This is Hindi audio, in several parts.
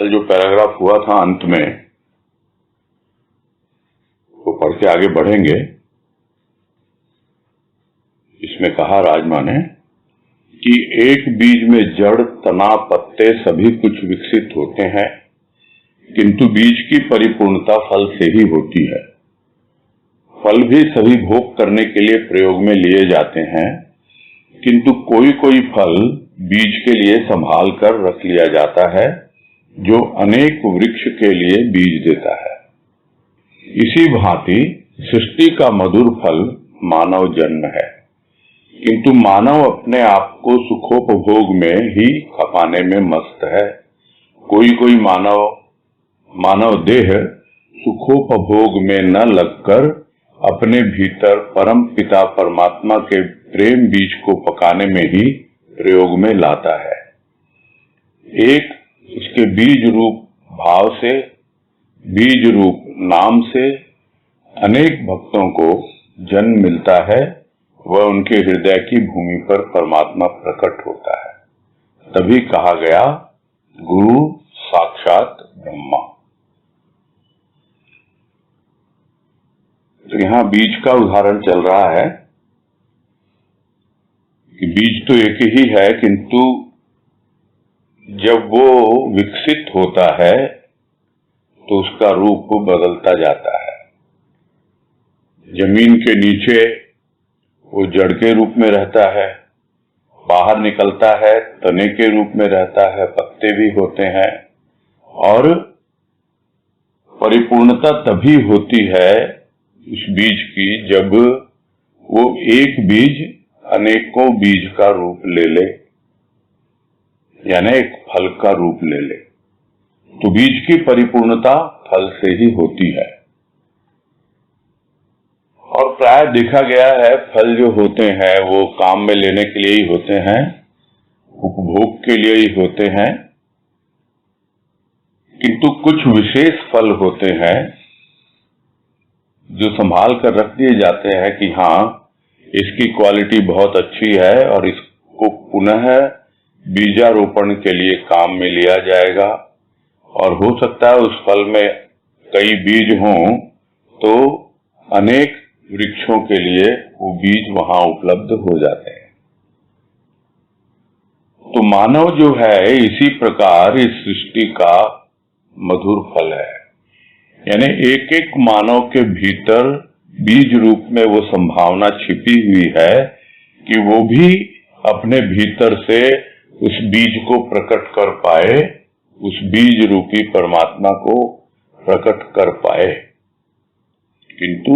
कल जो पैराग्राफ हुआ था अंत में, वो पढ़ के आगे बढ़ेंगे। इसमें कहा राजमा ने कि एक बीज में जड़, तना, पत्ते सभी कुछ विकसित होते हैं, किंतु बीज की परिपूर्णता फल से ही होती है। फल भी सभी भोग करने के लिए प्रयोग में लिए जाते हैं, किंतु कोई कोई फल बीज के लिए संभाल कर रख लिया जाता है, जो अनेक वृक्ष के लिए बीज देता है। इसी भांति सृष्टि का मधुर फल मानव जन्म है, किंतु मानव अपने आप को सुखोपभोग में ही खपाने में मस्त है। कोई कोई मानव देह सुखोपभोग में न लगकर अपने भीतर परम पिता परमात्मा के प्रेम बीज को पकाने में ही प्रयोग में लाता है। एक उसके बीज रूप भाव से, बीज रूप नाम से अनेक भक्तों को जन्म मिलता है। वह उनके हृदय की भूमि पर परमात्मा प्रकट होता है। तभी कहा गया गुरु साक्षात ब्रह्मा। तो यहाँ बीज का उदाहरण चल रहा है कि बीज तो एक ही है, किंतु जब वो विकसित होता है तो उसका रूप बदलता जाता है। जमीन के नीचे वो जड़ के रूप में रहता है, बाहर निकलता है तने के रूप में रहता है, पत्ते भी होते हैं। और परिपूर्णता तभी होती है उस बीज की जब वो एक बीज अनेकों बीज का रूप ले ले, यानी एक फल का रूप ले ले। तो बीज की परिपूर्णता फल से ही होती है। और प्राय देखा गया है फल जो होते हैं वो काम में लेने के लिए ही होते हैं, उपभोग के लिए ही होते हैं, किंतु कुछ विशेष फल होते हैं जो संभाल कर रख दिए जाते हैं कि हाँ इसकी क्वालिटी बहुत अच्छी है और इसको पुनः बीजारोपण के लिए काम में लिया जाएगा। और हो सकता है उस फल में कई बीज हों तो अनेक वृक्षों के लिए वो बीज वहां उपलब्ध हो जाते हैं। तो मानव जो है इसी प्रकार इस सृष्टि का मधुर फल है। यानी एक एक मानव के भीतर बीज रूप में वो संभावना छिपी हुई है कि वो भी अपने भीतर से उस बीज को प्रकट कर पाए, उस बीज रूपी परमात्मा को प्रकट कर पाए। किंतु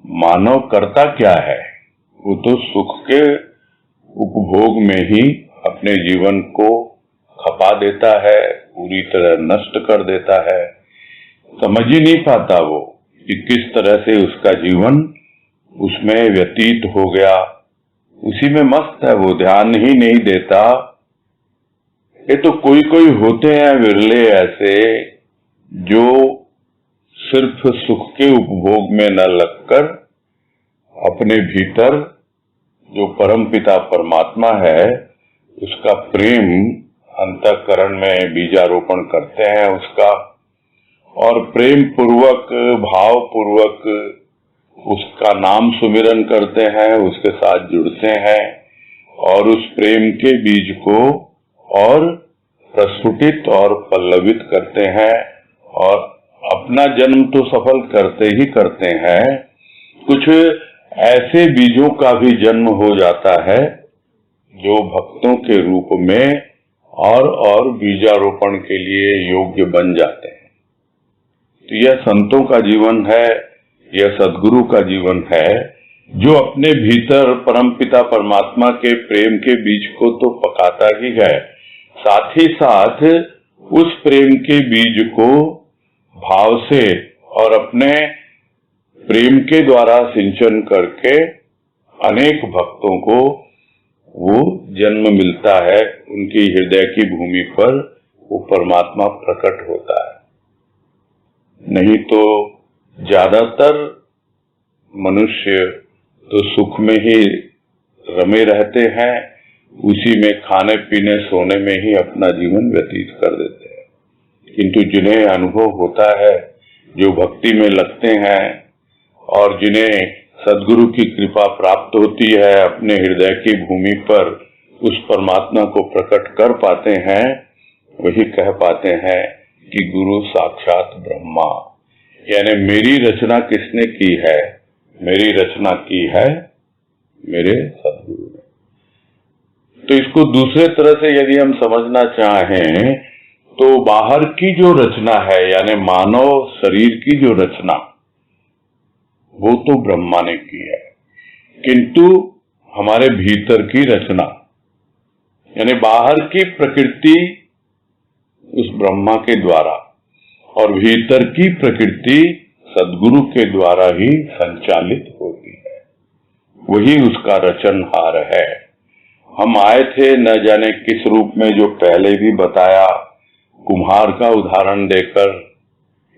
मानव करता क्या है? वो तो सुख के उपभोग में ही अपने जीवन को खपा देता है, पूरी तरह नष्ट कर देता है। समझ ही नहीं पाता वो कि किस तरह से उसका जीवन उसमें व्यतीत हो गया, उसी में मस्त है, वो ध्यान ही नहीं देता। ये तो कोई कोई होते हैं विरले ऐसे जो सिर्फ सुख के उपभोग में न लगकर अपने भीतर जो परमपिता परमात्मा है उसका प्रेम अंतःकरण में बीजारोपण करते हैं उसका, और प्रेम पूर्वक भाव पूर्वक उसका नाम सुमिरन करते हैं, उसके साथ जुड़ते हैं और उस प्रेम के बीज को और प्रस्फुटित और पल्लवित करते हैं और अपना जन्म तो सफल करते ही करते हैं। कुछ ऐसे बीजों का भी जन्म हो जाता है जो भक्तों के रूप में और बीजारोपण के लिए योग्य बन जाते हैं। तो यह संतों का जीवन है, यह सद्गुरु का जीवन है जो अपने भीतर परमपिता परमात्मा के प्रेम के बीज को तो पकाता ही है, साथ ही साथ उस प्रेम के बीज को भाव से और अपने प्रेम के द्वारा सिंचन करके अनेक भक्तों को वो जन्म मिलता है, उनकी हृदय की भूमि पर वो परमात्मा प्रकट होता है। नहीं तो ज्यादातर मनुष्य तो सुख में ही रमे रहते हैं, उसी में खाने पीने सोने में ही अपना जीवन व्यतीत कर देते हैं। किंतु जिन्हें अनुभव होता है, जो भक्ति में लगते हैं और जिन्हें सद्गुरु की कृपा प्राप्त होती है, अपने हृदय की भूमि पर उस परमात्मा को प्रकट कर पाते हैं, वही कह पाते हैं कि गुरु साक्षात ब्रह्मा। यानी मेरी रचना किसने की है? मेरी रचना की है मेरे सद्गुरु ने। तो इसको दूसरे तरह से यदि हम समझना चाहें तो बाहर की जो रचना है, यानी मानव शरीर की जो रचना, वो तो ब्रह्मा ने की है, किंतु हमारे भीतर की रचना यानी बाहर की प्रकृति उस ब्रह्मा के द्वारा और भीतर की प्रकृति सद्गुरु के द्वारा ही संचालित होती है। वही उसका रचनहार है। हम आए थे न जाने किस रूप में, जो पहले भी बताया, कुम्हार का उदाहरण देकर,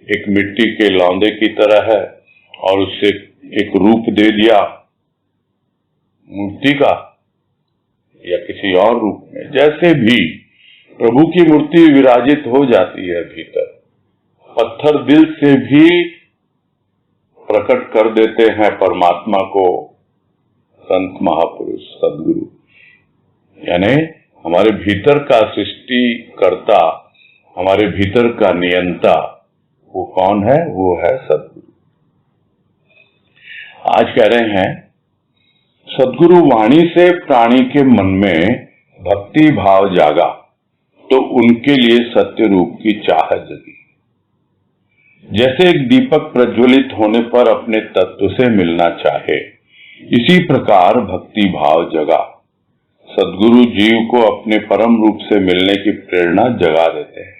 एक मिट्टी के लौंदे की तरह है और उससे एक रूप दे दिया मूर्ति का या किसी और रूप में। जैसे भी प्रभु की मूर्ति विराजित हो जाती है भीतर, पत्थर दिल से भी प्रकट कर देते हैं परमात्मा को संत महापुरुष सद्गुरु। यानी हमारे भीतर का सृष्टिकर्ता, हमारे भीतर का नियंता, वो कौन है? वो है सद्गुरु। आज कह रहे हैं सद्गुरु वाणी से प्राणी के मन में भक्ति भाव जागा तो उनके लिए सत्य रूप की चाह जगी। जैसे एक दीपक प्रज्वलित होने पर अपने तत्व से मिलना चाहे, इसी प्रकार भक्ति भाव जगा। सद्गुरु जीव को अपने परम रूप से मिलने की प्रेरणा जगा देते हैं।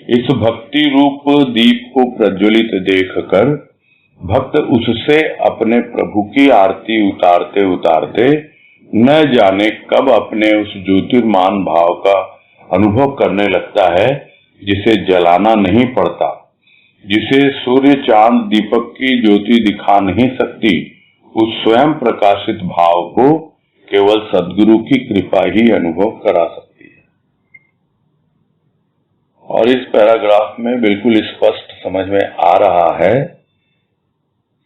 इस भक्ति रूप दीप को प्रज्वलित देखकर भक्त उससे अपने प्रभु की आरती उतारते उतारते न जाने कब अपने उस ज्योतिर्मान भाव का अनुभव करने लगता है, जिसे जलाना नहीं पड़ता, जिसे सूर्य चांद दीपक की ज्योति दिखा नहीं सकती। उस स्वयं प्रकाशित भाव को केवल सद्गुरु की कृपा ही अनुभव करा सकती है। और इस पैराग्राफ में बिल्कुल स्पष्ट समझ में आ रहा है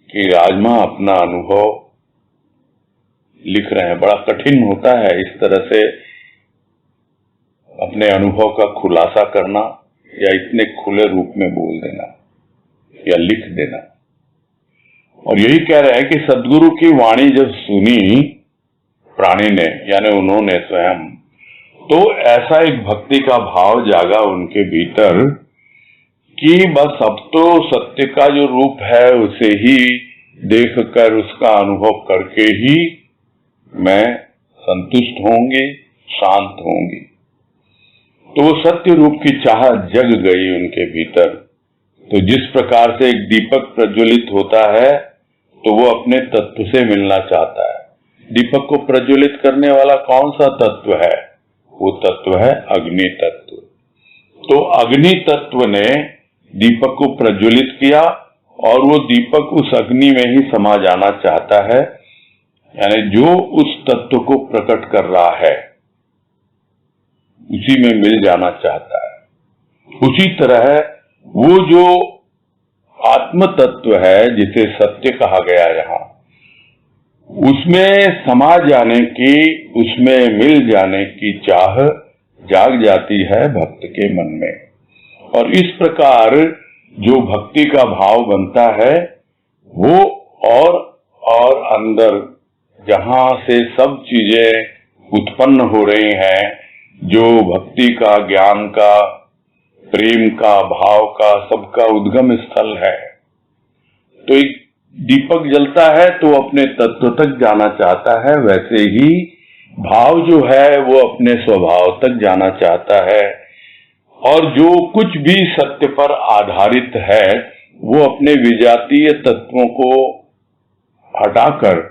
कि राजमा अपना अनुभव लिख रहे हैं। बड़ा कठिन होता है इस तरह से अपने अनुभव का खुलासा करना या इतने खुले रूप में बोल देना या लिख देना। और यही कह रहे हैं कि सद्गुरु की वाणी जब सुनी प्राणी ने, यानी उन्होंने स्वयं, तो ऐसा एक भक्ति का भाव जागा उनके भीतर कि बस अब तो सत्य का जो रूप है उसे ही देखकर, उसका अनुभव करके ही मैं संतुष्ट होंगी, शांत होंगी। तो वो सत्य रूप की चाह जग गई उनके भीतर। तो जिस प्रकार से एक दीपक प्रज्वलित होता है तो वो अपने तत्व से मिलना चाहता है। दीपक को प्रज्वलित करने वाला कौन सा तत्व है? वो तत्व है अग्नि तत्व। तो अग्नि तत्व ने दीपक को प्रज्वलित किया और वो दीपक उस अग्नि में ही समा जाना चाहता है, यानी जो उस तत्व को प्रकट कर रहा है उसी में मिल जाना चाहता है। उसी तरह वो जो आत्म तत्व है जिसे सत्य कहा गया यहाँ, उसमें समा जाने की, उसमें मिल जाने की चाह जाग जाती है भक्त के मन में। और इस प्रकार जो भक्ति का भाव बनता है वो और अंदर जहां से सब चीजें उत्पन्न हो रही हैं, जो भक्ति का, ज्ञान का, प्रेम का, भाव का, सबका उद्गम स्थल है। तो एक दीपक जलता है तो अपने तत्व तक जाना चाहता है, वैसे ही भाव जो है वो अपने स्वभाव तक जाना चाहता है। और जो कुछ भी सत्य पर आधारित है वो अपने विजातीय तत्वों को हटाकर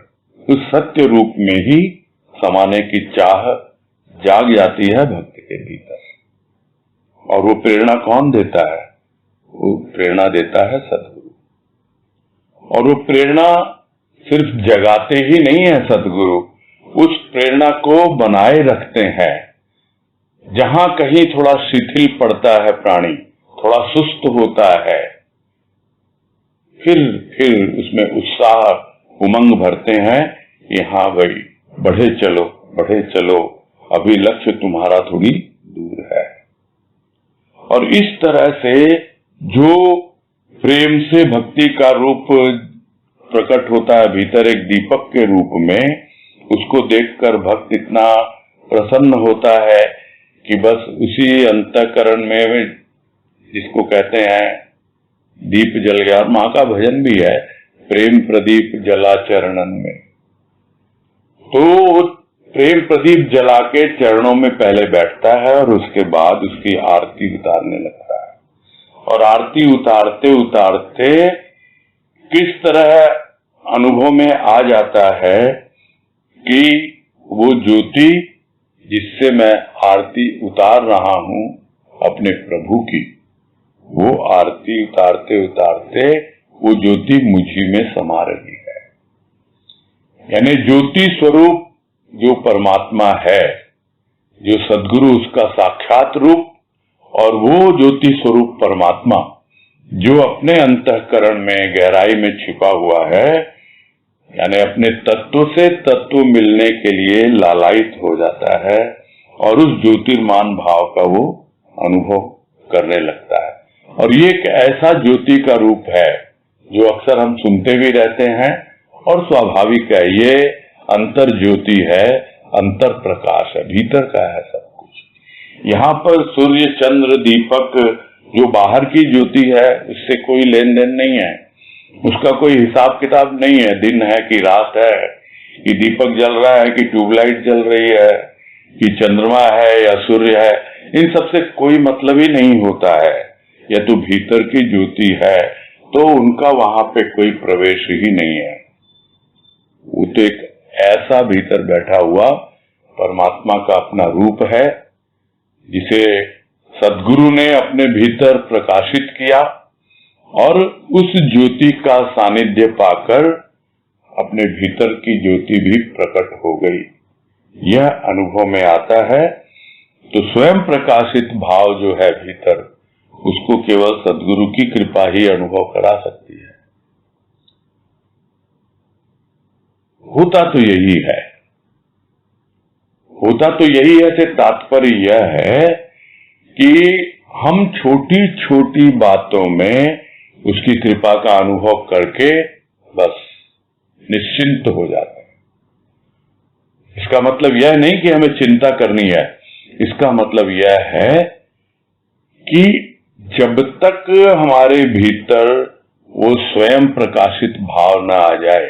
उस सत्य रूप में ही समाने की चाह जाग जाती है भक्त के भीतर। और वो प्रेरणा कौन देता है? वो प्रेरणा देता है सद्गुरु। और वो प्रेरणा सिर्फ जगाते ही नहीं है सद्गुरु, उस प्रेरणा को बनाए रखते हैं। जहां कहीं थोड़ा शिथिल पड़ता है प्राणी, थोड़ा सुस्त होता है, फिर उसमें उत्साह उमंग भरते हैं कि हाँ भाई बढ़े चलो, अभी लक्ष्य तुम्हारा थोड़ी दूर है। और इस तरह से जो प्रेम से भक्ति का रूप प्रकट होता है भीतर एक दीपक के रूप में, उसको देखकर भक्त इतना प्रसन्न होता है कि बस उसी अंतःकरण में, जिसको कहते हैं दीप जल गया, और माँ का भजन भी है, प्रेम प्रदीप जला चरणन में। तो प्रेम प्रदीप जला के चरणों में पहले बैठता है और उसके बाद उसकी आरती उतारने लगता है। और आरती उतारते उतारते किस तरह अनुभव में आ जाता है कि वो ज्योति जिससे मैं आरती उतार रहा हूं अपने प्रभु की, वो आरती उतारते उतारते वो ज्योति मुझी में समा रही है। यानी ज्योति स्वरूप जो परमात्मा है, जो सद्गुरु उसका साक्षात रूप, और वो ज्योति स्वरूप परमात्मा जो अपने अंतःकरण में गहराई में छिपा हुआ है, यानी अपने तत्व से तत्व मिलने के लिए लालायित हो जाता है और उस ज्योतिर्मान भाव का वो अनुभव करने लगता है। और ये एक ऐसा ज्योति का रूप है जो अक्सर हम सुनते भी रहते हैं और स्वाभाविक है, ये अंतर ज्योति है, अंतर प्रकाश है, भीतर का है सब कुछ। यहाँ पर सूर्य चंद्र दीपक जो बाहर की ज्योति है उससे कोई लेन देन नहीं है, उसका कोई हिसाब किताब नहीं है, दिन है कि रात है, कि दीपक जल रहा है कि ट्यूबलाइट जल रही है, कि चंद्रमा है या सूर्य है, इन सबसे कोई मतलब ही नहीं होता है। यह तो भीतर की ज्योति है तो उनका वहां पे कोई प्रवेश ही नहीं है। वो तो एक ऐसा भीतर बैठा हुआ परमात्मा का अपना रूप है जिसे सद्गुरु ने अपने भीतर प्रकाशित किया और उस ज्योति का सानिध्य पाकर अपने भीतर की ज्योति भी प्रकट हो गई। यह अनुभव में आता है। तो स्वयं प्रकाशित भाव जो है भीतर, उसको केवल सद्गुरु की कृपा ही अनुभव करा सकती है। होता तो यही है, होता तो यही है से तात्पर्य यह है कि हम छोटी छोटी बातों में उसकी कृपा का अनुभव करके बस निश्चिंत हो जाते हैं। इसका मतलब यह नहीं कि हमें चिंता करनी है, इसका मतलब यह है कि जब तक हमारे भीतर वो स्वयं प्रकाशित भाव न आ जाए,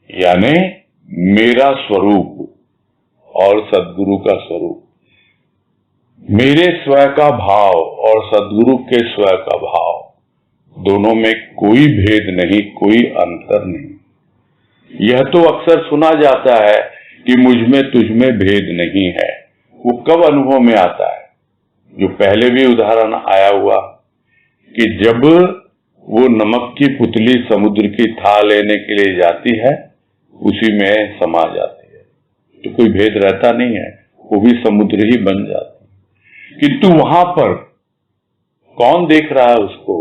यानी मेरा स्वरूप और सद्गुरु का स्वरूप, मेरे स्वयं का भाव और सद्गुरु के स्वयं का भाव, दोनों में कोई भेद नहीं, कोई अंतर नहीं। यह तो अक्सर सुना जाता है कि मुझ में तुझ में भेद नहीं है। वो कब अनुभव में आता है? जो पहले भी उदाहरण आया हुआ कि जब वो नमक की पुतली समुद्र की था लेने के लिए जाती है, उसी में समा जाती है, तो कोई भेद रहता नहीं है, वो भी समुद्र ही बन जाती है। किंतु वहां पर कौन देख रहा है उसको?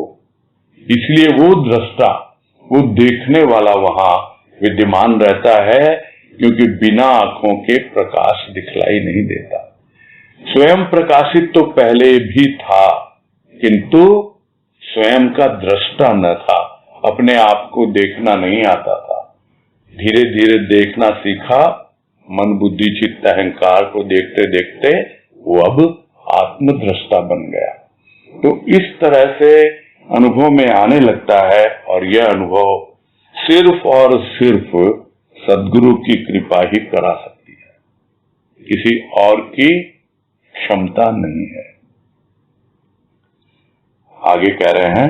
इसलिए वो दृष्टा, वो देखने वाला वहां विद्यमान रहता है, क्योंकि बिना आंखों के प्रकाश दिखलाई नहीं देता। स्वयं प्रकाशित तो पहले भी था, किंतु स्वयं का दृष्टा न था, अपने आप को देखना नहीं आता था। धीरे धीरे देखना सीखा, मन बुद्धि चित्त अहंकार को देखते देखते वो अब आत्मदृष्टा बन गया। तो इस तरह से अनुभव में आने लगता है, और यह अनुभव सिर्फ और सिर्फ सद्गुरु की कृपा ही करा सकती है, किसी और की क्षमता नहीं है। आगे कह रहे हैं,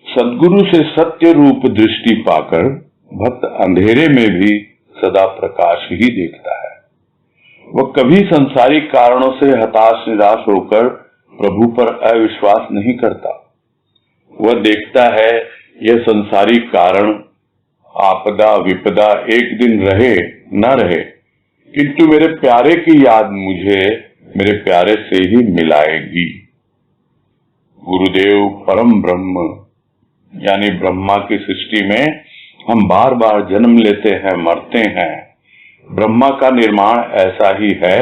सद्गुरु से सत्य रूप दृष्टि पाकर भक्त अंधेरे में भी सदा प्रकाश ही देखता है। वह कभी संसारिक कारणों से हताश निराश होकर प्रभु पर अविश्वास नहीं करता। वह देखता है यह संसारिक कारण आपदा विपदा एक दिन रहे न रहे, किंतु मेरे प्यारे की याद मुझे मेरे प्यारे से ही मिलाएगी। गुरुदेव परम ब्रह्म यानी ब्रह्मा की सृष्टि में हम बार बार जन्म लेते हैं, मरते हैं। ब्रह्मा का निर्माण ऐसा ही है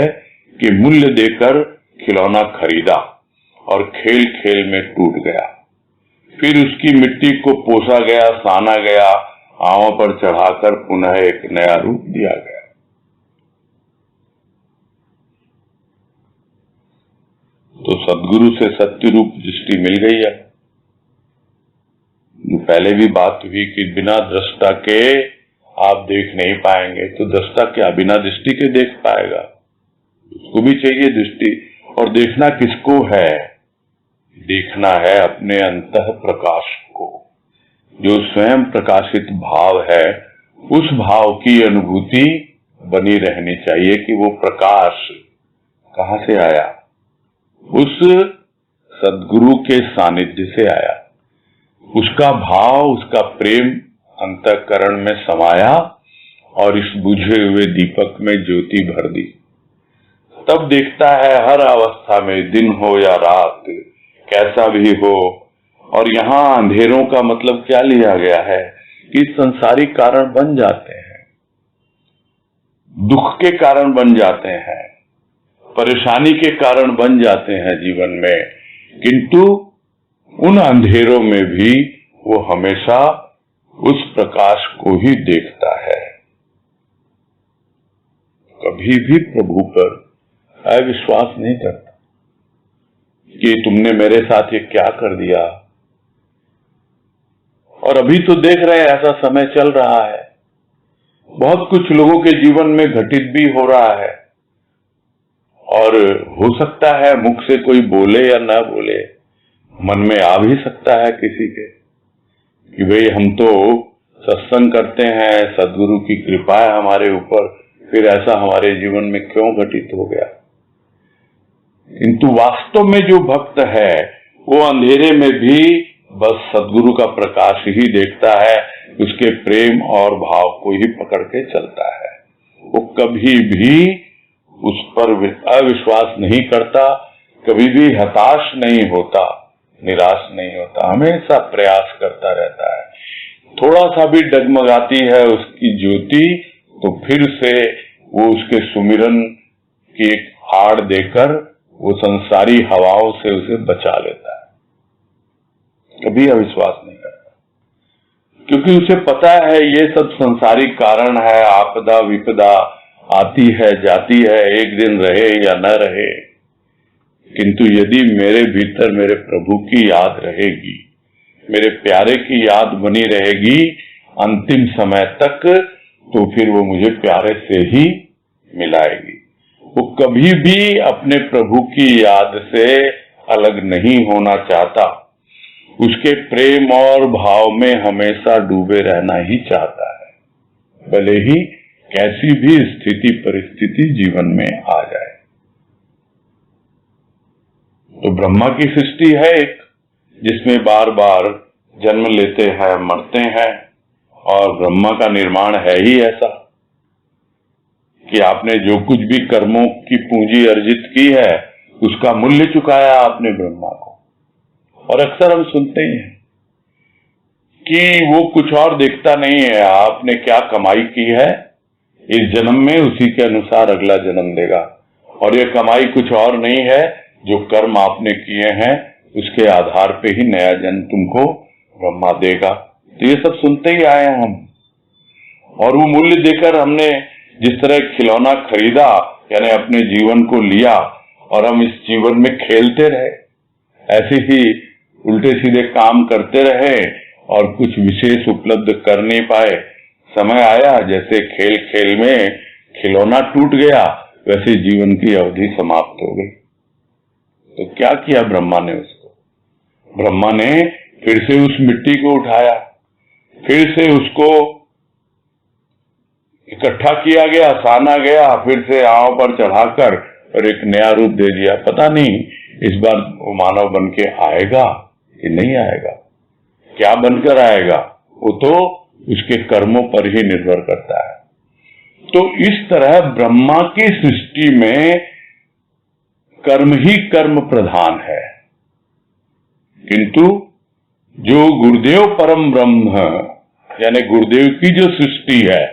कि मूल्य देकर खिलौना खरीदा और खेल खेल में टूट गया, फिर उसकी मिट्टी को पोसा गया, साना गया, आंवों पर चढ़ाकर पुनः एक नया रूप दिया गया। तो सद्गुरु से सत्य रूप दृष्टि मिल गई है। पहले भी बात हुई कि बिना दृष्टा के आप देख नहीं पाएंगे, तो दृष्टा क्या बिना दृष्टि के देख पाएगा? उसको भी चाहिए दृष्टि। और देखना किसको है? देखना है अपने अंतः प्रकाश को, जो स्वयं प्रकाशित भाव है। उस भाव की अनुभूति बनी रहनी चाहिए कि वो प्रकाश कहां से आया? उस सद्गुरु के सानिध्य से आया। उसका भाव, उसका प्रेम अंतःकरण में समाया और इस बुझे हुए दीपक में ज्योति भर दी। तब देखता है हर अवस्था में, दिन हो या रात, कैसा भी हो। और यहाँ अंधेरों का मतलब क्या लिया गया है कि संसारिक कारण बन जाते हैं, दुख के कारण बन जाते हैं, परेशानी के कारण बन जाते हैं जीवन में, किंतु उन अंधेरों में भी वो हमेशा उस प्रकाश को ही देखता है। कभी भी प्रभु पर अविश्वास नहीं करता कि तुमने मेरे साथ ये क्या कर दिया। और अभी तो देख रहे हैं ऐसा समय चल रहा है, बहुत कुछ लोगों के जीवन में घटित भी हो रहा है। और हो सकता है मुख से कोई बोले या ना बोले, मन में आ भी सकता है किसी के कि भाई हम तो सत्संग करते हैं, सद्गुरु की कृपा है हमारे ऊपर, फिर ऐसा हमारे जीवन में क्यों घटित हो गया। किंतु वास्तव में जो भक्त है वो अंधेरे में भी बस सद्गुरु का प्रकाश ही देखता है, उसके प्रेम और भाव को ही पकड़ के चलता है। वो कभी भी उस पर अविश्वास नहीं करता, कभी भी हताश नहीं होता, निराश नहीं होता, हमेशा प्रयास करता रहता है। थोड़ा सा भी डगमगाती है उसकी ज्योति तो फिर से वो उसके सुमिरन की एक आड़ देकर वो संसारी हवाओं से उसे बचा लेता है, कभी अविश्वास नहीं करता, क्योंकि उसे पता है ये सब संसारिक कारण है। आपदा विपदा आती है जाती है, एक दिन रहे या न रहे, किंतु यदि मेरे भीतर मेरे प्रभु की याद रहेगी, मेरे प्यारे की याद बनी रहेगी अंतिम समय तक, तो फिर वो मुझे प्यारे से ही मिलाएगी। वो कभी भी अपने प्रभु की याद से अलग नहीं होना चाहता, उसके प्रेम और भाव में हमेशा डूबे रहना ही चाहता है, भले ही कैसी भी स्थिति परिस्थिति जीवन में आ जाए। तो ब्रह्मा की सृष्टि है एक, जिसमें बार बार जन्म लेते हैं, मरते हैं। और ब्रह्मा का निर्माण है ही ऐसा कि आपने जो कुछ भी कर्मों की पूंजी अर्जित की है उसका मूल्य चुकाया आपने ब्रह्मा को। और अक्सर हम सुनते ही हैं कि वो कुछ और देखता नहीं है, आपने क्या कमाई की है इस जन्म में, उसी के अनुसार अगला जन्म देगा। और ये कमाई कुछ और नहीं है, जो कर्म आपने किए हैं उसके आधार पे ही नया जन्म तुमको ब्रह्मा देगा। तो ये सब सुनते ही आए हम। और वो मूल्य देकर हमने जिस तरह खिलौना खरीदा, यानी अपने जीवन को लिया और हम इस जीवन में खेलते रहे, ऐसे ही उल्टे सीधे काम करते रहे और कुछ विशेष उपलब्ध कर नहीं पाए। समय आया जैसे खेल खेल में खिलौना टूट गया, वैसे जीवन की अवधि समाप्त हो गई। तो क्या किया ब्रह्मा ने उसको? ब्रह्मा ने फिर से उस मिट्टी को उठाया, फिर से उसको इकट्ठा किया गया, साना गया, फिर से आंव पर चढ़ाकर और एक नया रूप दे दिया। पता नहीं इस बार वो मानव बन के आएगा कि नहीं आएगा, क्या बनकर आएगा, वो तो उसके कर्मों पर ही निर्भर करता है। तो इस तरह ब्रह्मा की सृष्टि में कर्म ही कर्म प्रधान है, किंतु जो गुरुदेव परम ब्रह्म यानी गुरुदेव की जो सृष्टि है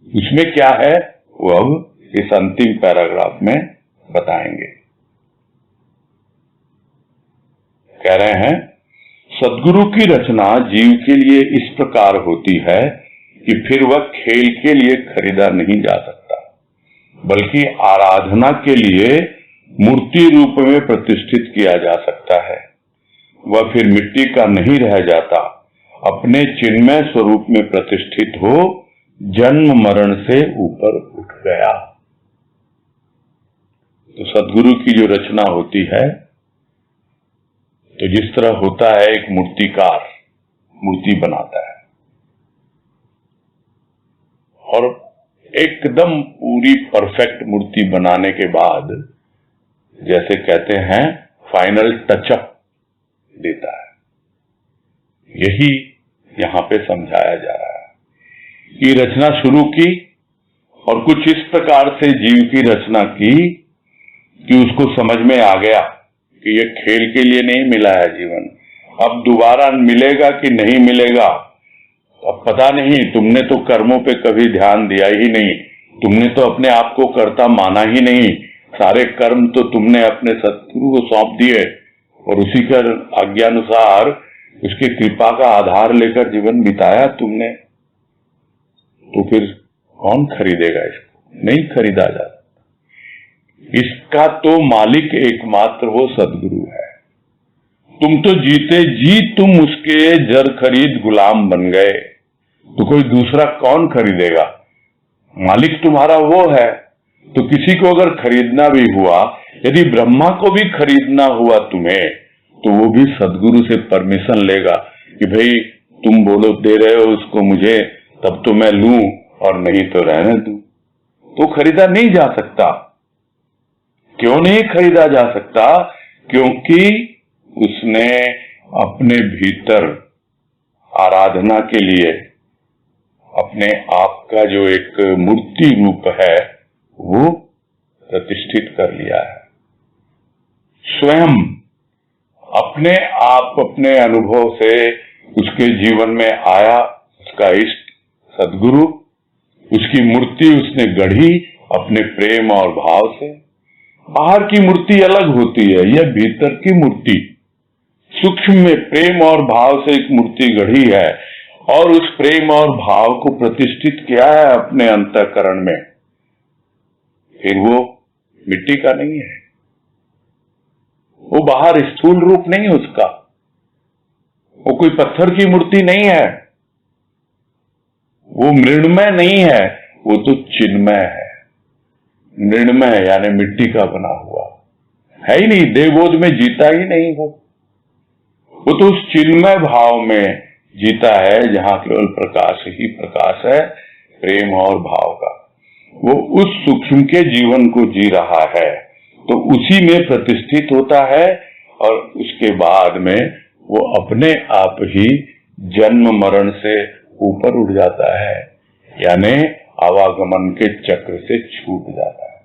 उसमें क्या है वो अब इस अंतिम पैराग्राफ में बताएंगे। कह रहे हैं सद्गुरु की रचना जीव के लिए इस प्रकार होती है कि फिर वह खेल के लिए खरीदा नहीं जा सकता, बल्कि आराधना के लिए मूर्ति रूप में प्रतिष्ठित किया जा सकता है। वह फिर मिट्टी का नहीं रह जाता, अपने चिन्मय स्वरूप में प्रतिष्ठित हो जन्म मरण से ऊपर उठ गया। तो सद्गुरु की जो रचना होती है तो जिस तरह होता है एक मूर्तिकार मूर्ति बनाता है और एकदम पूरी परफेक्ट मूर्ति बनाने के बाद जैसे कहते हैं फाइनल टचअप देता है। यही यहां पे समझाया जा रहा है कि रचना शुरू की और कुछ इस प्रकार से जीव की रचना की कि उसको समझ में आ गया कि ये खेल के लिए नहीं मिला है जीवन, अब दोबारा मिलेगा कि नहीं मिलेगा अब पता नहीं। तुमने तो कर्मों पे कभी ध्यान दिया ही नहीं, तुमने तो अपने आप को कर्ता माना ही नहीं, सारे कर्म तो तुमने अपने सद्गुरु को सौंप दिए और उसी का आज्ञानुसार उसकी कृपा का आधार लेकर जीवन बिताया तुमने। तो फिर कौन खरीदेगा इसको? नहीं खरीदा जा सकता। इसका तो मालिक एकमात्र वो सद्गुरु है। तुम तो जीते जी तुम उसके जर खरीद गुलाम बन गए, तो कोई दूसरा कौन खरीदेगा? मालिक तुम्हारा वो है। तो किसी को अगर खरीदना भी हुआ, यदि ब्रह्मा को भी खरीदना हुआ तुम्हें, तो वो भी सद्गुरु से परमिशन लेगा कि भाई तुम बोलो दे रहे हो उसको मुझे, तब तो मैं लूं और नहीं तो रहने दूं। तो खरीदा नहीं जा सकता। क्यों नहीं खरीदा जा सकता? क्योंकि उसने अपने भीतर आराधना के लिए अपने आप का जो एक मूर्ति रूप है वो प्रतिष्ठित कर लिया है। स्वयं अपने आप अपने अनुभव से उसके जीवन में आया उसका इष्ट सद्गुरु, उसकी मूर्ति उसने गढ़ी अपने प्रेम और भाव से। बाहर की मूर्ति अलग होती है, यह भीतर की मूर्ति सूक्ष्म में प्रेम और भाव से एक मूर्ति गढ़ी है और उस प्रेम और भाव को प्रतिष्ठित किया है अपने अंतःकरण में। फिर वो मिट्टी का नहीं है, वो बाहर स्थूल रूप नहीं उसका, वो कोई पत्थर की मूर्ति नहीं है, वो मृण्मय नहीं है, वो तो चिन्मय है। मृण्मय यानी मिट्टी का बना हुआ है ही नहीं, देवबोध में जीता ही नहीं वो तो उस चिन्मय भाव में जीता है जहां केवल प्रकाश ही प्रकाश है, प्रेम और भाव का। वो उस सूक्ष्म के जीवन को जी रहा है तो उसी में प्रतिष्ठित होता है और उसके बाद में वो अपने आप ही जन्म मरण से ऊपर उठ जाता है, यानी आवागमन के चक्र से छूट जाता है।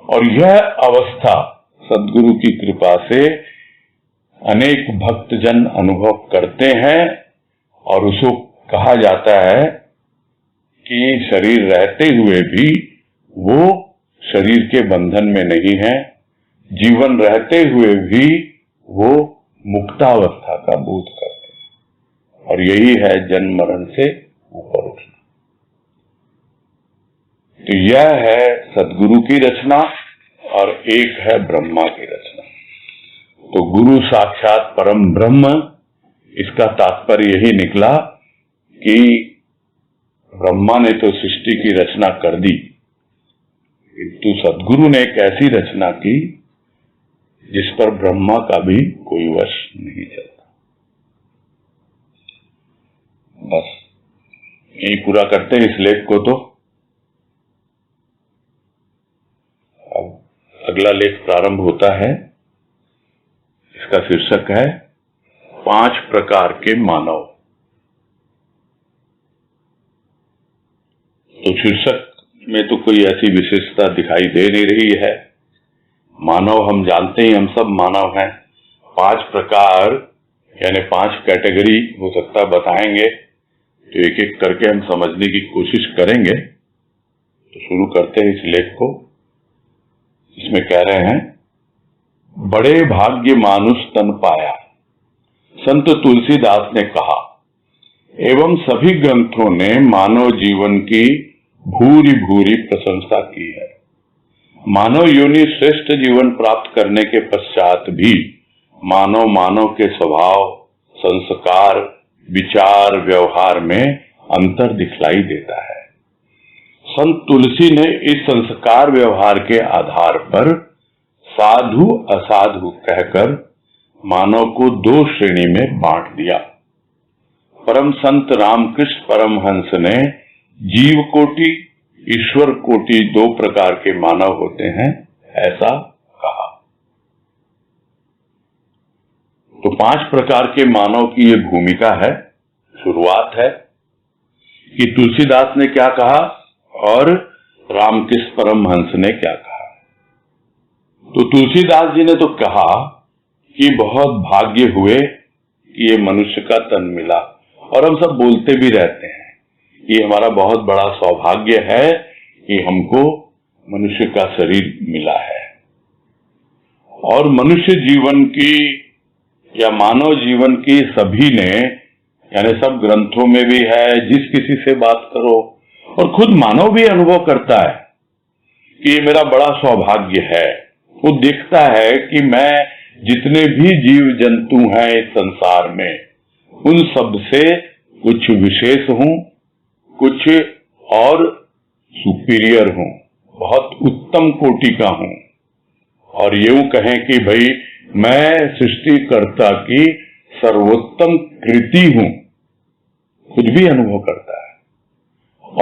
और यह अवस्था सद्गुरु की कृपा से अनेक भक्तजन अनुभव करते हैं और उसको कहा जाता है कि शरीर रहते हुए भी वो शरीर के बंधन में नहीं है, जीवन रहते हुए भी वो मुक्तावस्था का बोध करते हैं। और यही है जन्म मरण से ऊपर उठना। तो यह है सद्गुरु की रचना और एक है ब्रह्मा की रचना। तो गुरु साक्षात परम ब्रह्म, इसका तात्पर्य यही निकला कि ब्रह्मा ने तो सृष्टि की रचना कर दी, किंतु सद्गुरु ने एक ऐसी रचना की जिस पर ब्रह्मा का भी कोई वश नहीं चलता। बस यही पूरा करते हैं इस लेख को। तो अब अगला लेख प्रारंभ होता है। इसका शीर्षक है 5 प्रकार के मानव। तो शीर्षक में तो कोई ऐसी विशेषता दिखाई दे नहीं रही है। मानव हम जानते हैं, हम सब मानव हैं 5 प्रकार यानी 5 कैटेगरी हो सकता है बताएंगे, तो एक एक करके हम समझने की कोशिश करेंगे। तो शुरू करते हैं इस लेख को। इसमें कह रहे हैं, बड़े भाग्य मानुष तन पाया, संत तुलसीदास ने कहा, एवं सभी ग्रंथों ने मानव जीवन की भूरी भूरी प्रशंसा की है। मानव योनि श्रेष्ठ जीवन प्राप्त करने के पश्चात भी मानव के स्वभाव, संस्कार, विचार, व्यवहार में अंतर दिखलाई देता है। संत तुलसी ने इस संस्कार व्यवहार के आधार पर साधु असाधु कहकर मानव को 2 श्रेणी में बांट दिया। परम संत रामकृष्ण परमहंस ने जीव कोटि, ईश्वर कोटि 2 प्रकार के मानव होते हैं ऐसा कहा। तो 5 प्रकार के मानव की ये भूमिका है। शुरुआत है कि तुलसीदास ने क्या कहा और रामकृष्ण परमहंस ने क्या कहा। तो तुलसीदास जी ने तो कहा कि बहुत भाग्य हुए कि ये मनुष्य का तन मिला, और हम सब बोलते भी रहते हैं कि हमारा बहुत बड़ा सौभाग्य है कि हमको मनुष्य का शरीर मिला है। और मनुष्य जीवन की या मानव जीवन की सभी ने, यानी सब ग्रंथों में भी है, जिस किसी से बात करो, और खुद मानव भी अनुभव करता है कि ये मेरा बड़ा सौभाग्य है। वो देखता है कि मैं जितने भी जीव जंतु हैं इस संसार में, उन सब से कुछ विशेष हूं, कुछ और सुपीरियर हूं, बहुत उत्तम कोटि का हूं। और यूं कहें कि भाई मैं सृष्टिकर्ता की सर्वोत्तम कृति हूं, खुद भी अनुभव करता है।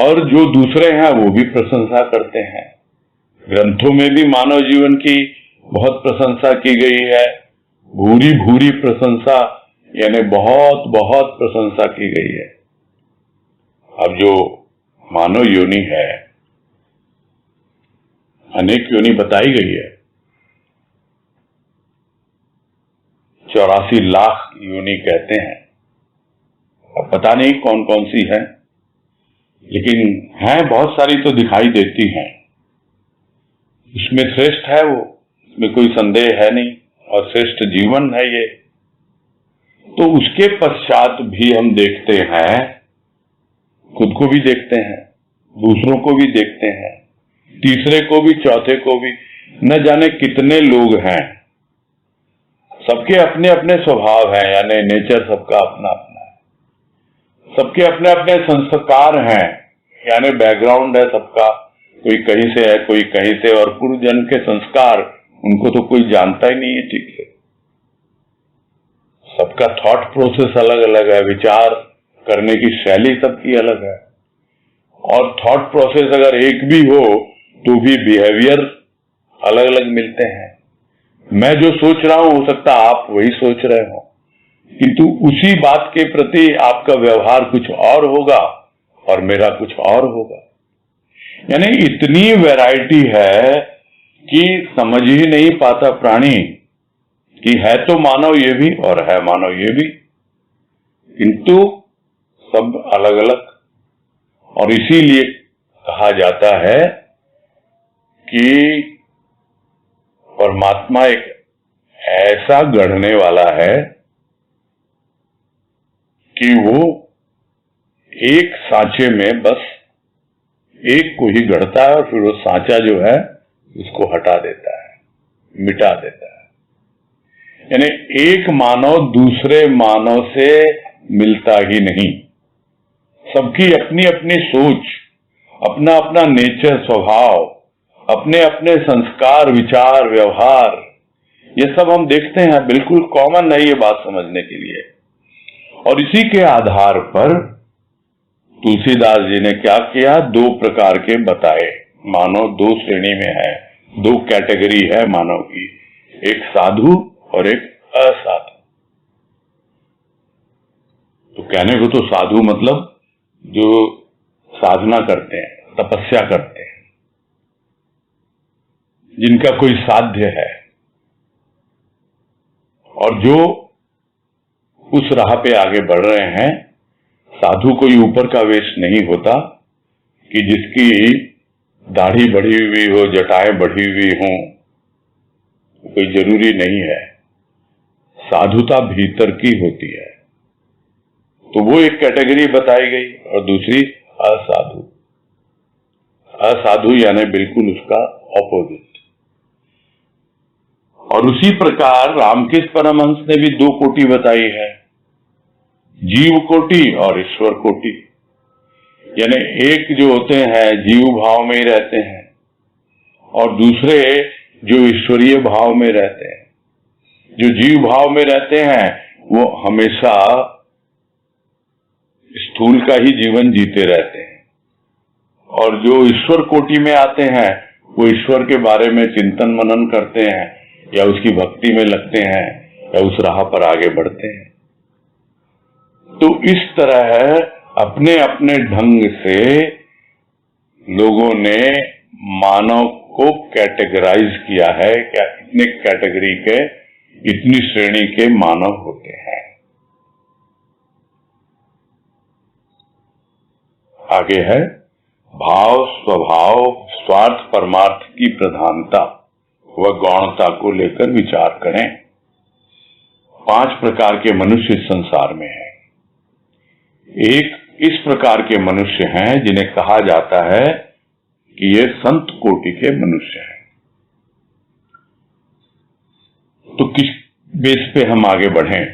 और जो दूसरे हैं वो भी प्रशंसा करते हैं। ग्रंथों में भी मानव जीवन की बहुत प्रशंसा की गई है, भूरी भूरी प्रशंसा, यानी बहुत बहुत प्रशंसा की गई है। अब जो मानव योनि है, अनेक योनि बताई गई है, 84 लाख योनि कहते हैं। अब पता नहीं कौन कौन सी है, लेकिन हैं बहुत सारी तो दिखाई देती हैं। इसमें श्रेष्ठ है वो, इसमें कोई संदेह है नहीं, और श्रेष्ठ जीवन है ये। तो उसके पश्चात भी हम देखते हैं, खुद को भी देखते हैं, दूसरों को भी देखते हैं, तीसरे को भी, चौथे को भी, न जाने कितने लोग हैं। सबके अपने अपने स्वभाव हैं, यानी नेचर सबका अपना अपना है। सबके अपने अपने संस्कार हैं, यानी बैकग्राउंड है सबका, कोई कहीं से है, कोई कहीं से, और पूर्व जन्म के संस्कार उनको तो कोई जानता ही नहीं है ठीक से। सबका थॉट प्रोसेस अलग अलग है, विचार करने की शैली सबकी अलग है, और थॉट प्रोसेस अगर एक भी हो तो भी बिहेवियर अलग अलग मिलते हैं। मैं जो सोच रहा हूं हो सकता आप वही सोच रहे हो, किंतु उसी बात के प्रति आपका व्यवहार कुछ और होगा और मेरा कुछ और होगा। यानी इतनी वैरायटी है कि समझ ही नहीं पाता प्राणी कि है तो मानव ये भी और है मानव ये भी, किंतु सब अलग अलग। और इसीलिए कहा जाता है कि परमात्मा एक ऐसा गढ़ने वाला है कि वो एक सांचे में बस एक को ही गढ़ता है, और फिर वो सांचा जो है उसको हटा देता है, मिटा देता है। यानी एक मानव दूसरे मानव से मिलता ही नहीं। सबकी अपनी अपनी सोच, अपना अपना नेचर, स्वभाव, अपने अपने संस्कार, विचार, व्यवहार, ये सब हम देखते हैं। बिल्कुल कॉमन है ये बात समझने के लिए। और इसी के आधार पर तुलसीदास जी ने क्या किया, 2 प्रकार के बताए। मानव 2 श्रेणी में है, 2 कैटेगरी है मानव की, एक साधु और एक असाधु। तो कहने को तो साधु मतलब जो साधना करते हैं, तपस्या करते हैं, जिनका कोई साध्य है, और जो उस राह पे आगे बढ़ रहे हैं, साधु कोई ऊपर का वेश नहीं होता कि जिसकी दाढ़ी बढ़ी हुई हो, जटाएं बढ़ी हुई हों, कोई जरूरी नहीं है। साधुता भीतर की होती है। तो वो एक कैटेगरी बताई गई और दूसरी असाधु। असाधु यानी बिल्कुल उसका ऑपोजिट। और उसी प्रकार रामकृष्ण परमहंस ने भी 2 कोटि बताई है, जीव कोटि और ईश्वर कोटि। यानी एक जो होते हैं जीव भाव में ही रहते हैं और दूसरे जो ईश्वरीय भाव में रहते हैं। जो जीव भाव में रहते हैं वो हमेशा स्थूल का ही जीवन जीते रहते हैं और जो ईश्वर कोटि में आते हैं वो ईश्वर के बारे में चिंतन मनन करते हैं या उसकी भक्ति में लगते हैं या उस राह पर आगे बढ़ते हैं। तो इस तरह अपने अपने ढंग से लोगों ने मानव को कैटेगराइज किया है। क्या इतने कैटेगरी के, इतनी श्रेणी के मानव होते हैं। आगे है भाव, स्वभाव, स्वार्थ, परमार्थ की प्रधानता व गौणता को लेकर विचार करें। 5 प्रकार के मनुष्य इस संसार में हैं। एक इस प्रकार के मनुष्य हैं जिन्हें कहा जाता है कि ये संत कोटि के मनुष्य हैं। तो किस बेस पे हम आगे बढ़ें?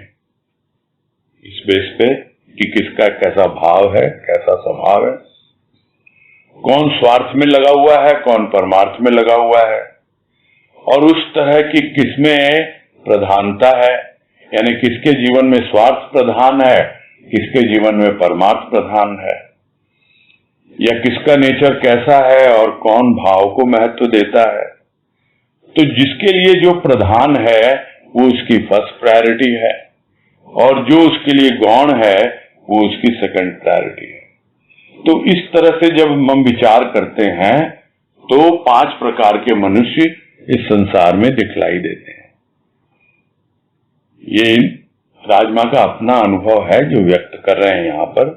इस बेस पे कि किसका कैसा भाव है, कैसा स्वभाव है, कौन स्वार्थ में लगा हुआ है, कौन परमार्थ में लगा हुआ है, और उस तरह की किसमें प्रधानता है, यानी किसके जीवन में स्वार्थ प्रधान है, किसके जीवन में परमार्थ प्रधान है, या किसका नेचर कैसा है और कौन भाव को महत्व देता है। तो जिसके लिए जो प्रधान है वो उसकी फर्स्ट प्रायोरिटी है और जो उसके लिए गौण है वो उसकी सेकंड प्रायोरिटी है। तो इस तरह से जब हम विचार करते हैं तो 5 प्रकार के मनुष्य इस संसार में दिखलाई देते हैं। ये राजमा का अपना अनुभव है जो व्यक्त कर रहे हैं यहाँ पर।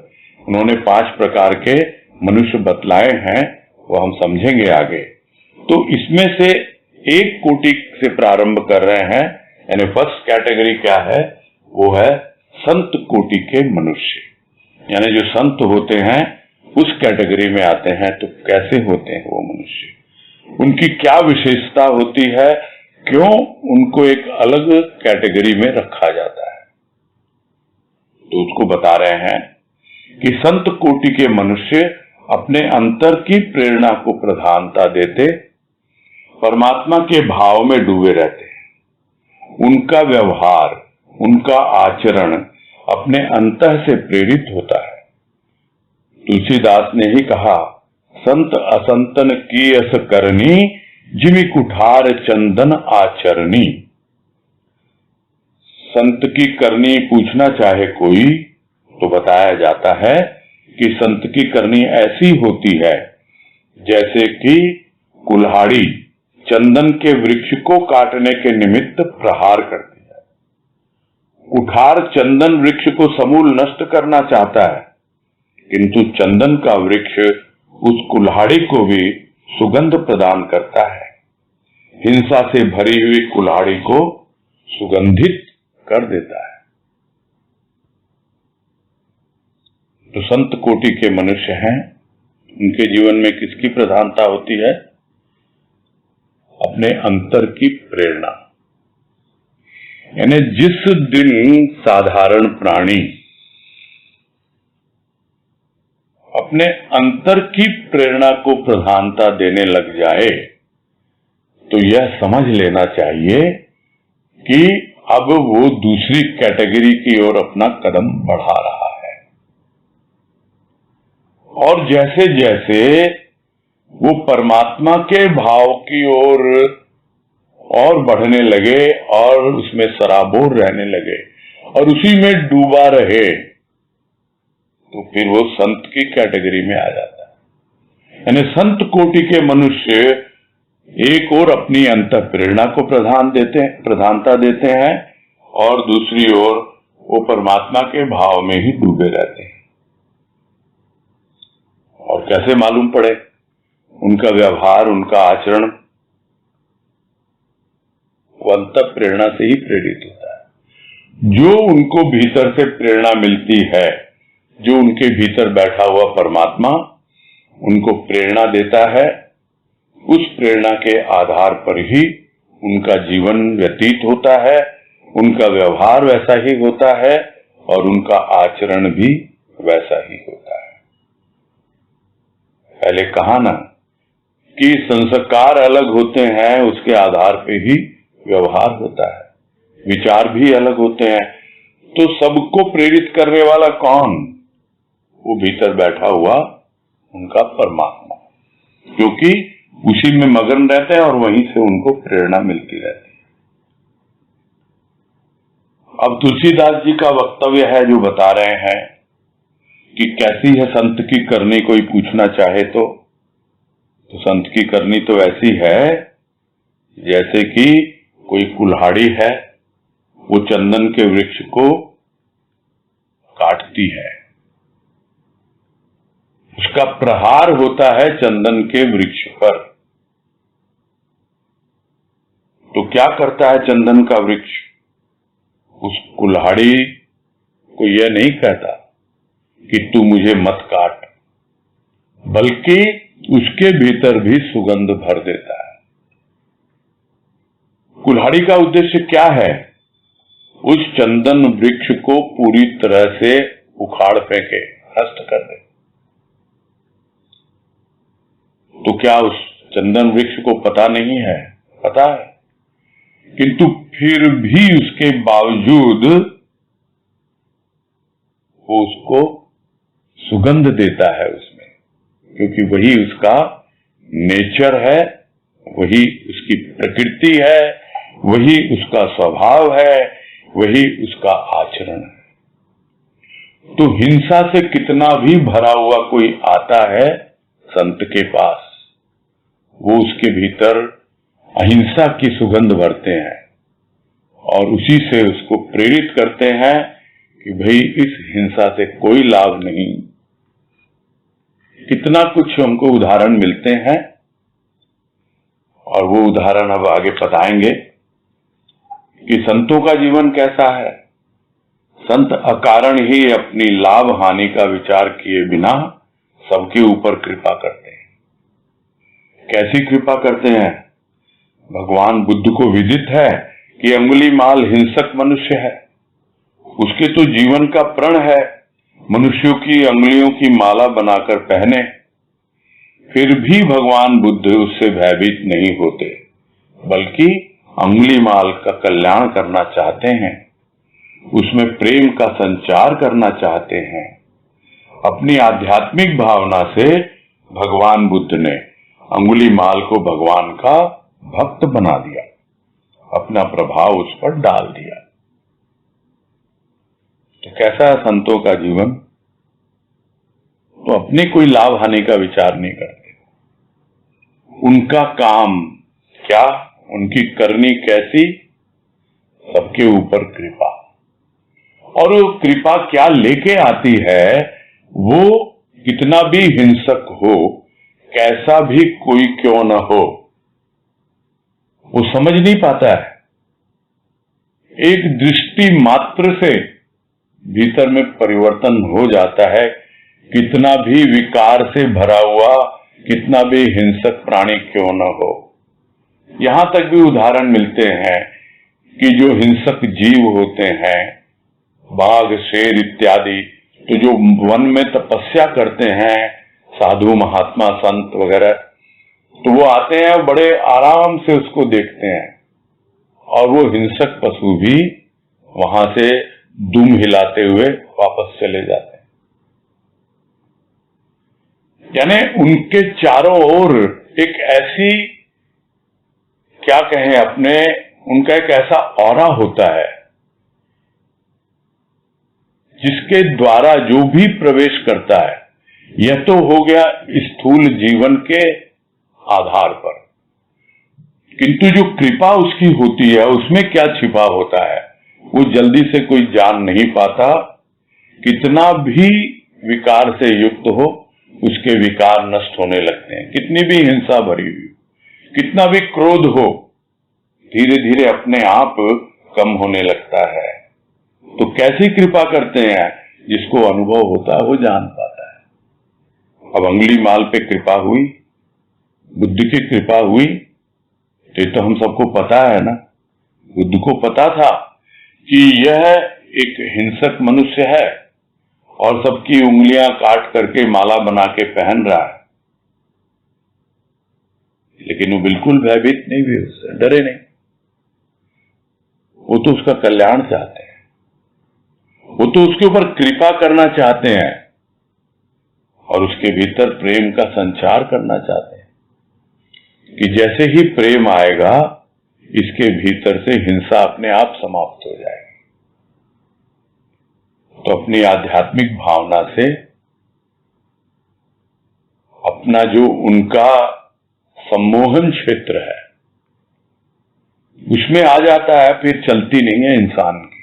उन्होंने 5 प्रकार के मनुष्य बतलाए हैं, वो हम समझेंगे आगे। तो इसमें से एक कोटि से प्रारंभ कर रहे हैं, यानी फर्स्ट कैटेगरी क्या है, वो है संत कोटि के मनुष्य। यानी जो संत होते हैं उस कैटेगरी में आते हैं। तो कैसे होते हैं वो मनुष्य, उनकी क्या विशेषता होती है, क्यों उनको एक अलग कैटेगरी में रखा जाता है, तो उसको बता रहे हैं कि संत कोटि के मनुष्य अपने अंतर की प्रेरणा को प्रधानता देते, परमात्मा के भाव में डूबे रहते हैं। उनका व्यवहार, उनका आचरण अपने अंतः से प्रेरित होता है। तुलसीदास ने ही कहा, संत असंतन की अस करनी, जिमि कुठार चंदन आचरणी। संत की करनी पूछना चाहे कोई तो बताया जाता है कि संत की करनी ऐसी होती है जैसे कि कुल्हाड़ी चंदन के वृक्ष को काटने के निमित्त प्रहार करती है। कुठार चंदन वृक्ष को समूल नष्ट करना चाहता है, किंतु चंदन का वृक्ष उस कुल्हाड़ी को भी सुगंध प्रदान करता है। हिंसा से भरी हुई कुल्हाड़ी को सुगंधित कर देता है। तो संत कोटि के मनुष्य हैं, उनके जीवन में किसकी प्रधानता होती है? अपने अंतर की प्रेरणा। यानी जिस दिन साधारण प्राणी अपने अंतर की प्रेरणा को प्रधानता देने लग जाए तो यह समझ लेना चाहिए कि अब वो दूसरी कैटेगरी की ओर अपना कदम बढ़ा रहा है। और जैसे जैसे वो परमात्मा के भाव की ओर और बढ़ने लगे और उसमें सराबोर रहने लगे और उसी में डूबा रहे, तो फिर वो संत की कैटेगरी में आ जाता है। यानी संत कोटि के मनुष्य एक और अपनी अंतः प्रेरणा को प्रधानता देते हैं और दूसरी ओर वो परमात्मा के भाव में ही डूबे रहते हैं। और कैसे मालूम पड़े? उनका व्यवहार, उनका आचरण वो अंतः प्रेरणा से ही प्रेरित होता है। जो उनको भीतर से प्रेरणा मिलती है, जो उनके भीतर बैठा हुआ परमात्मा उनको प्रेरणा देता है, उस प्रेरणा के आधार पर ही उनका जीवन व्यतीत होता है, उनका व्यवहार वैसा ही होता है और उनका आचरण भी वैसा ही होता है। पहले कहा ना कि संस्कार अलग होते हैं, उसके आधार पे ही व्यवहार होता है, विचार भी अलग होते हैं। तो सबको प्रेरित करने वाला कौन? वो भीतर बैठा हुआ उनका परमात्मा, क्योंकि उसी में मगन रहते हैं और वहीं से उनको प्रेरणा मिलती रहती है। अब तुलसीदास जी का वक्तव्य है जो बता रहे हैं कि कैसी है संत की करनी, कोई पूछना चाहे तो संत की करनी तो ऐसी है जैसे कि कोई कुल्हाड़ी है, वो चंदन के वृक्ष को काटती है, उसका प्रहार होता है चंदन के वृक्ष पर। तो क्या करता है चंदन का वृक्ष? उस कुल्हाड़ी को यह नहीं कहता कि तू मुझे मत काट, बल्कि उसके भीतर भी सुगंध भर देता है। कुल्हाड़ी का उद्देश्य क्या है? उस चंदन वृक्ष को पूरी तरह से उखाड़ फेंके, नष्ट कर दे। तो क्या उस चंदन वृक्ष को पता नहीं है? पता है, किंतु फिर भी उसके बावजूद वो उसको सुगंध देता है उसमें, क्योंकि वही उसका नेचर है, वही उसकी प्रकृति है, वही उसका स्वभाव है, वही उसका आचरण है। तो हिंसा से कितना भी भरा हुआ कोई आता है संत के पास, वो उसके भीतर अहिंसा की सुगंध भरते हैं और उसी से उसको प्रेरित करते हैं कि भाई इस हिंसा से कोई लाभ नहीं। कितना कुछ हमको उदाहरण मिलते हैं और वो उदाहरण अब आगे बताएंगे कि संतों का जीवन कैसा है। संत अकारण ही अपनी लाभ हानि का विचार किए बिना सबके ऊपर कृपा करते हैं। कैसी कृपा करते हैं? भगवान बुद्ध को विदित है कि अंगुलीमाल हिंसक मनुष्य है, उसके तो जीवन का प्रण है मनुष्यों की अंगुलियों की माला बनाकर पहने, फिर भी भगवान बुद्ध उससे भयभीत नहीं होते, बल्कि अंगुलीमाल का कल्याण करना चाहते हैं, उसमें प्रेम का संचार करना चाहते हैं। अपनी आध्यात्मिक भावना से भगवान बुद्ध ने अंगुलीमाल को भगवान का भक्त बना दिया, अपना प्रभाव उस पर डाल दिया। तो कैसा है संतों का जीवन? तो अपनी कोई लाभ हानि का विचार नहीं करते। उनका काम क्या, उनकी करनी कैसी? सबके ऊपर कृपा। और वो कृपा क्या लेके आती है? वो कितना भी हिंसक हो, कैसा भी कोई क्यों न हो, वो समझ नहीं पाता है। एक दृष्टि मात्र से भीतर में परिवर्तन हो जाता है। कितना भी विकार से भरा हुआ, कितना भी हिंसक प्राणी क्यों न हो। यहां तक भी उदाहरण मिलते हैं कि जो हिंसक जीव होते हैं, बाघ, शेर इत्यादि, तो जो वन में तपस्या करते हैं, साधु महात्मा संत वगैरह, तो वो आते हैं, बड़े आराम से उसको देखते हैं, और वो हिंसक पशु भी वहां से दुम हिलाते हुए वापस चले जाते हैं। यानी उनके चारों ओर एक ऐसी, क्या कहें, अपने उनका एक ऐसा ऑरा होता है जिसके द्वारा जो भी प्रवेश करता है, यह तो हो गया स्थूल जीवन के आधार पर, किंतु जो कृपा उसकी होती है उसमें क्या छिपा होता है, वो जल्दी से कोई जान नहीं पाता। कितना भी विकार से युक्त हो, उसके विकार नष्ट होने लगते हैं। कितनी भी हिंसा भरी हुई, कितना भी क्रोध हो, धीरे धीरे अपने आप कम होने लगता है। तो कैसी कृपा करते हैं? जिसको अनुभव होता है वो जान पाता है। अब अंगुली माल पे कृपा हुई, बुद्ध की कृपा हुई, तो ये तो हम सबको पता है ना। बुद्ध को पता था कि यह एक हिंसक मनुष्य है और सबकी उंगलियां काट करके माला बना के पहन रहा है, लेकिन वो बिल्कुल भयभीत नहीं हुए, उससे डरे नहीं। वो तो उसका कल्याण चाहते हैं, वो तो उसके ऊपर कृपा करना चाहते हैं और उसके भीतर प्रेम का संचार करना चाहते हैं कि जैसे ही प्रेम आएगा, इसके भीतर से हिंसा अपने आप समाप्त हो जाएगी। तो अपनी आध्यात्मिक भावना से अपना जो उनका सम्मोहन क्षेत्र है उसमें आ जाता है, फिर चलती नहीं है इंसान की।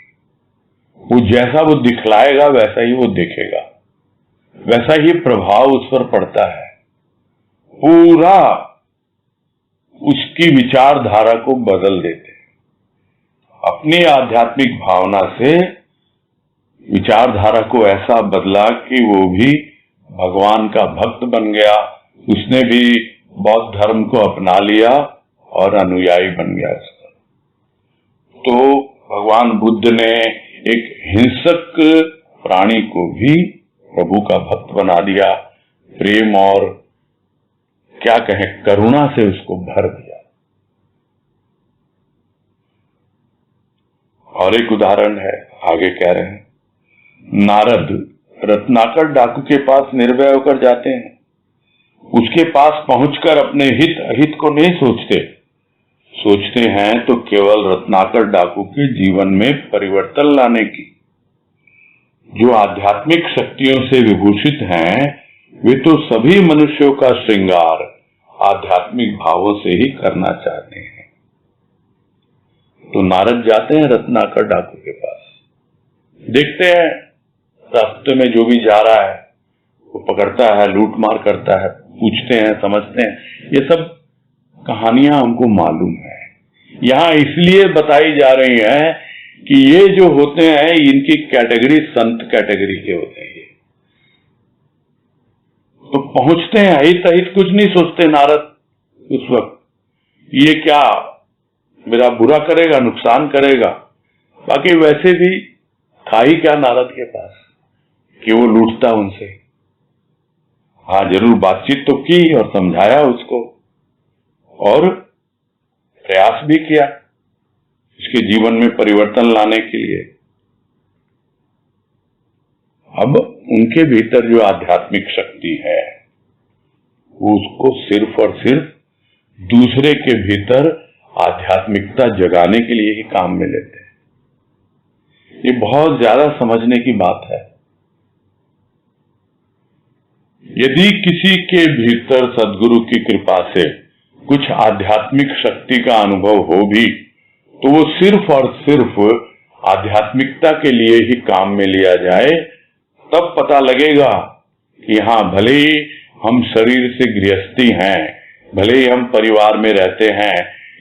वो जैसा वो दिखलाएगा वैसा ही वो देखेगा, वैसा ही प्रभाव उस पर पड़ता है। पूरा उसकी विचारधारा को बदल देते हैं। अपनी आध्यात्मिक भावना से विचारधारा को ऐसा बदला कि वो भी भगवान का भक्त बन गया, उसने भी बौद्ध धर्म को अपना लिया और अनुयायी बन गया उसका। तो भगवान बुद्ध ने एक हिंसक प्राणी को भी प्रभु का भक्त बना दिया, प्रेम और क्या कहें करुणा से उसको भर दिया। और एक उदाहरण है, आगे कह रहे हैं, नारद रत्नाकर डाकू के पास निर्भय होकर जाते हैं। उसके पास पहुंचकर अपने हित अहित को नहीं सोचते, सोचते हैं तो केवल रत्नाकर डाकू के जीवन में परिवर्तन लाने की। जो आध्यात्मिक शक्तियों से विभूषित हैं, वे तो सभी मनुष्यों का श्रृंगार आध्यात्मिक भावों से ही करना चाहते हैं। तो नारद जाते हैं रत्नाकर डाकू के पास, देखते हैं रास्ते में जो भी जा रहा है वो पकड़ता है, लूटमार करता है, पूछते हैं, समझते हैं। ये सब कहानियां हमको मालूम है, यहां इसलिए बताई जा रही है कि ये जो होते हैं इनकी कैटेगरी संत कैटेगरी के होते हैं। तो पहुंचते हैं, हित अहित कुछ नहीं सोचते नारद उस वक्त, ये क्या मेरा बुरा करेगा, नुकसान करेगा। बाकी वैसे भी था ही क्या नारद के पास कि वो लूटता उनसे। हाँ, जरूर बातचीत तो की और समझाया उसको और प्रयास भी किया इसके जीवन में परिवर्तन लाने के लिए। अब उनके भीतर जो आध्यात्मिक शक्ति है वो उसको सिर्फ और सिर्फ दूसरे के भीतर आध्यात्मिकता जगाने के लिए ही काम में लेते हैं। ये बहुत ज्यादा समझने की बात है। यदि किसी के भीतर सद्गुरु की कृपा से कुछ आध्यात्मिक शक्ति का अनुभव हो भी, तो वो सिर्फ और सिर्फ आध्यात्मिकता के लिए ही काम में लिया जाए, तब पता लगेगा कि हाँ, भले ही हम शरीर से गृहस्थी हैं, भले ही हम परिवार में रहते हैं,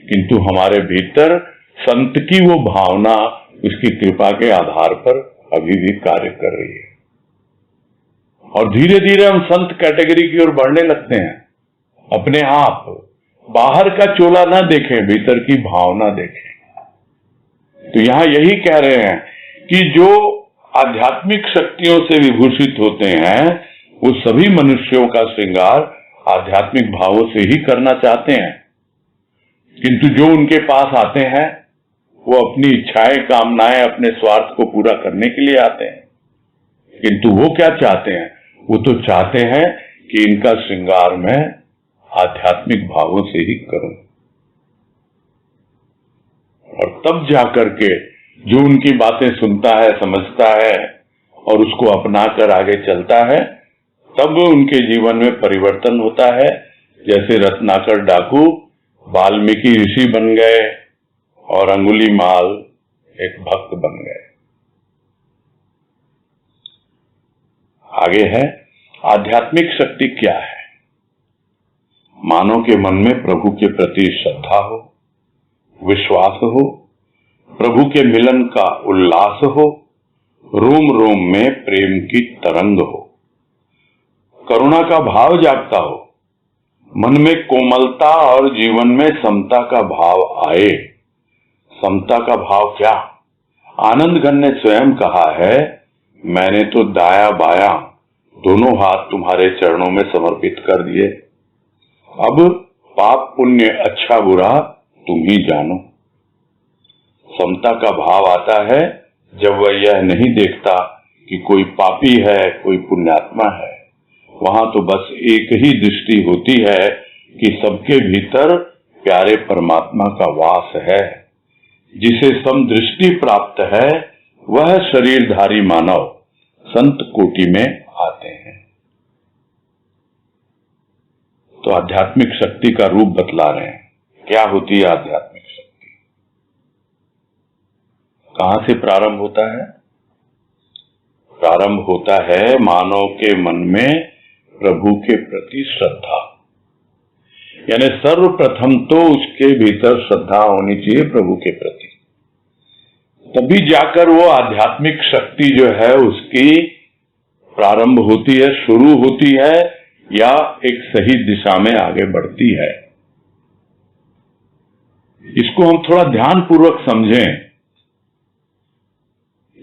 किंतु हमारे भीतर संत की वो भावना उसकी कृपा के आधार पर अभी भी कार्य कर रही है। और धीरे धीरे हम संत कैटेगरी की ओर बढ़ने लगते हैं। अपने आप बाहर का चोला ना देखें, भीतर की भावना देखें। तो यहां यही कह रहे हैं कि जो आध्यात्मिक शक्तियों से विभूषित होते हैं वो सभी मनुष्यों का श्रृंगार आध्यात्मिक भावों से ही करना चाहते हैं, किंतु जो उनके पास आते हैं वो अपनी इच्छाएं, कामनाएं, अपने स्वार्थ को पूरा करने के लिए आते हैं। किंतु वो क्या चाहते हैं? वो तो चाहते हैं कि इनका श्रृंगार मैं आध्यात्मिक भावों से ही करूं। और तब जाकर के जो उनकी बातें सुनता है, समझता है और उसको अपनाकर आगे चलता है, तब उनके जीवन में परिवर्तन होता है। जैसे रत्नाकर डाकू वाल्मीकि ऋषि बन गए और अंगुलीमाल एक भक्त बन गए। आगे है, आध्यात्मिक शक्ति क्या है? मानव के मन में प्रभु के प्रति श्रद्धा हो, विश्वास हो, प्रभु के मिलन का उल्लास हो, रोम रोम में प्रेम की तरंग हो, करुणा का भाव जागता हो, मन में कोमलता और जीवन में समता का भाव आए। समता का भाव क्या? आनंदघन ने स्वयं कहा है, मैंने तो दाया बाया दोनों हाथ तुम्हारे चरणों में समर्पित कर दिए, अब पाप पुण्य अच्छा बुरा तुम ही जानो। समता का भाव आता है जब वह यह नहीं देखता कि कोई पापी है, कोई पुण्यात्मा है। वहां तो बस एक ही दृष्टि होती है कि सबके भीतर प्यारे परमात्मा का वास है। जिसे समदृष्टि प्राप्त है वह शरीरधारी मानव संत कोटि में आते हैं। तो आध्यात्मिक शक्ति का रूप बतला रहे हैं। क्या होती है आध्यात्मिक शक्ति? कहां से प्रारंभ होता है? प्रारंभ होता है मानव के मन में प्रभु के प्रति श्रद्धा। यानी सर्वप्रथम तो उसके भीतर श्रद्धा होनी चाहिए प्रभु के प्रति, तभी जाकर वो आध्यात्मिक शक्ति जो है उसकी प्रारंभ होती है, शुरू होती है या एक सही दिशा में आगे बढ़ती है। इसको हम थोड़ा ध्यान पूर्वक समझें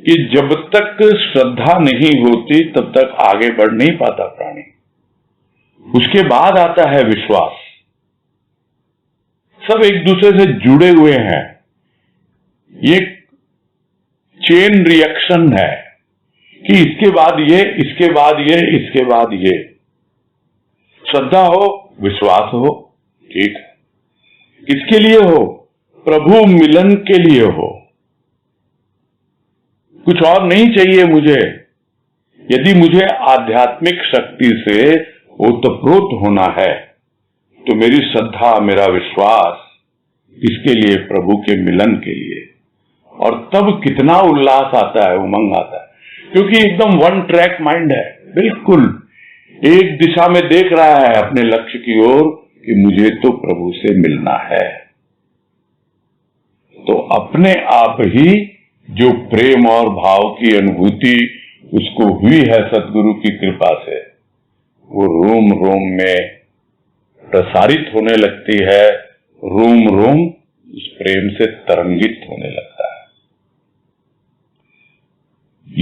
कि जब तक श्रद्धा नहीं होती तब तक आगे बढ़ नहीं पाता प्राणी। उसके बाद आता है विश्वास। सब एक दूसरे से जुड़े हुए हैं, ये चेन रिएक्शन है कि इसके बाद ये, इसके बाद ये, इसके बाद ये। श्रद्धा हो, विश्वास हो, ठीक है। किसके लिए हो? प्रभु मिलन के लिए हो। कुछ और नहीं चाहिए मुझे। यदि मुझे आध्यात्मिक शक्ति से ओतप्रोत होना है तो मेरी श्रद्धा, मेरा विश्वास इसके लिए, प्रभु के मिलन के लिए। और तब कितना उल्लास आता है, उमंग आता है, क्योंकि एकदम वन ट्रैक माइंड है, बिल्कुल एक दिशा में देख रहा है अपने लक्ष्य की ओर कि मुझे तो प्रभु से मिलना है। तो अपने आप ही जो प्रेम और भाव की अनुभूति उसको हुई है सद्गुरु की कृपा से, वो रोम रोम में प्रसारित होने लगती है, रोम रोम उस प्रेम से तरंगित होने लगता है।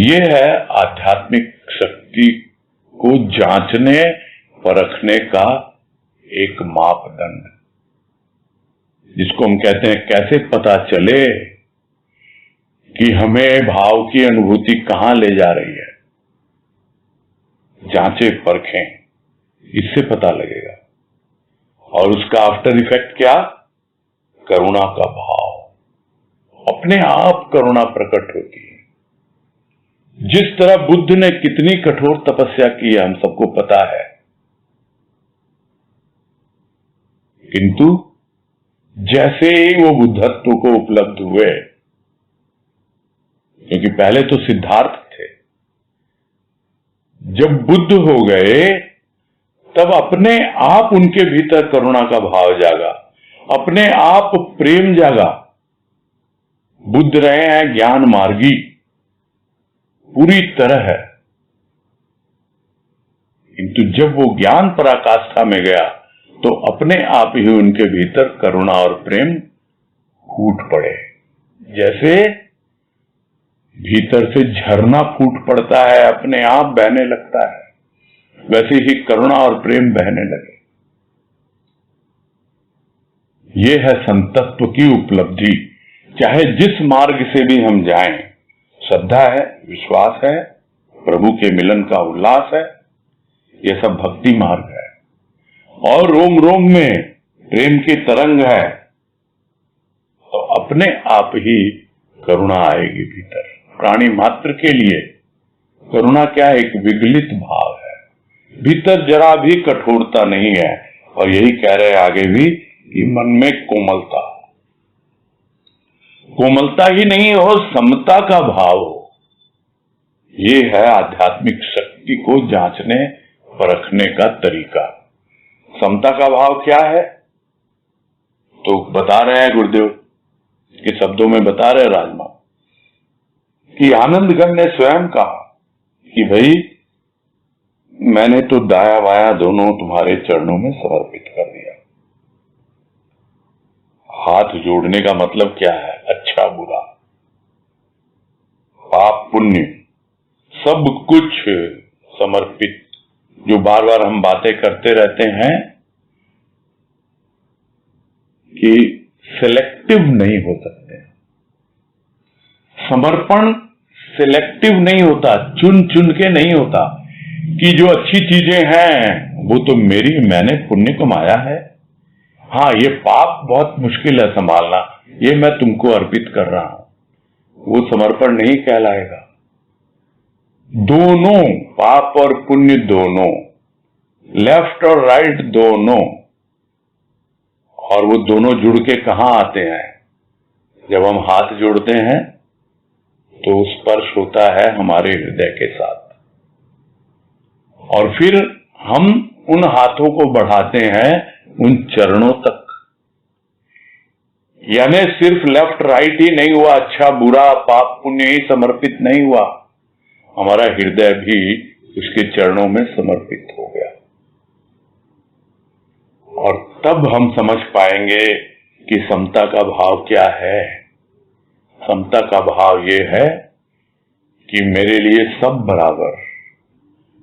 ये है आध्यात्मिक शक्ति को जांचने परखने का एक मापदंड, जिसको हम कहते हैं कैसे पता चले कि हमें भाव की अनुभूति कहां ले जा रही है। जांचे परखें, इससे पता लगेगा। और उसका आफ्टर इफेक्ट क्या? करुणा का भाव। अपने आप करुणा प्रकट होती है। जिस तरह बुद्ध ने कितनी कठोर तपस्या की है हम सबको पता है, किंतु जैसे ही वो बुद्धत्व को उपलब्ध हुए, क्योंकि पहले तो सिद्धार्थ थे, जब बुद्ध हो गए तब अपने आप उनके भीतर करुणा का भाव जागा, अपने आप प्रेम जागा। बुद्ध रहे हैं ज्ञान मार्गी पूरी तरह है, किंतु जब वो ज्ञान पराकाष्ठा में गया तो अपने आप ही उनके भीतर करुणा और प्रेम फूट पड़े। जैसे भीतर से झरना फूट पड़ता है, अपने आप बहने लगता है, वैसे ही करुणा और प्रेम बहने लगे। ये है संतत्व की उपलब्धि। चाहे जिस मार्ग से भी हम जाएं, श्रद्धा है, विश्वास है, प्रभु के मिलन का उल्लास है, ये सब भक्ति मार्ग है। और रोम रोम में प्रेम की तरंग है, तो अपने आप ही करुणा आएगी भीतर। प्राणी मात्र के लिए करुणा क्या है? एक विगलित भाव है, भीतर जरा भी कठोरता नहीं है। और यही कह रहे आगे भी कि मन में कोमलता। कोमलता ही नहीं हो, समता का भाव हो। ये है आध्यात्मिक शक्ति को जांचने परखने का तरीका। समता का भाव क्या है तो बता रहे हैं गुरुदेव के शब्दों में बता रहे राजमा कि आनंदगण ने स्वयं कहा कि भाई मैंने तो दाया बाया दोनों तुम्हारे चरणों में समर्पित कर दिया। हाथ जोड़ने का मतलब क्या है? अच्छा बुरा, पाप पुण्य, सब कुछ समर्पित। जो बार बार हम बातें करते रहते हैं कि सिलेक्टिव नहीं हो सकते। समर्पण सिलेक्टिव नहीं होता, चुन चुन के नहीं होता कि जो अच्छी चीजें हैं वो तो मेरी, मैंने पुण्य कमाया है। हाँ, ये पाप बहुत मुश्किल है संभालना, ये मैं तुमको अर्पित कर रहा हूं। वो समर्पण नहीं कहलाएगा। दोनों, पाप और पुण्य दोनों, लेफ्ट और राइट दोनों, और वो दोनों जुड़ के कहां आते हैं? जब हम हाथ जोड़ते हैं तो स्पर्श होता है हमारे हृदय के साथ, और फिर हम उन हाथों को बढ़ाते हैं उन चरणों तक। यानी सिर्फ लेफ्ट राइट ही नहीं हुआ, अच्छा बुरा पाप पुण्य ही समर्पित नहीं हुआ, हमारा हृदय भी उसके चरणों में समर्पित हो गया। और तब हम समझ पाएंगे कि समता का भाव क्या है। समता का भाव ये है कि मेरे लिए सब बराबर,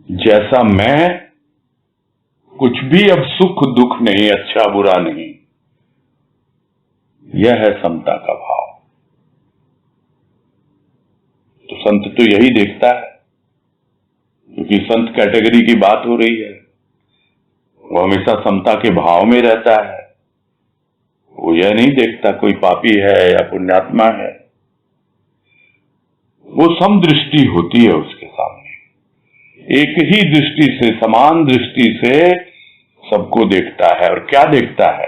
जैसा मैं, कुछ भी अब सुख दुख नहीं, अच्छा बुरा नहीं। यह है समता का भाव। तो संत तो यही देखता है, क्योंकि संत कैटेगरी की बात हो रही है। वो हमेशा समता के भाव में रहता है। वो यह नहीं देखता कोई पापी है या पुण्यात्मा है। वो समदृष्टि होती है उसके सामने, एक ही दृष्टि से, समान दृष्टि से सबको देखता है। और क्या देखता है?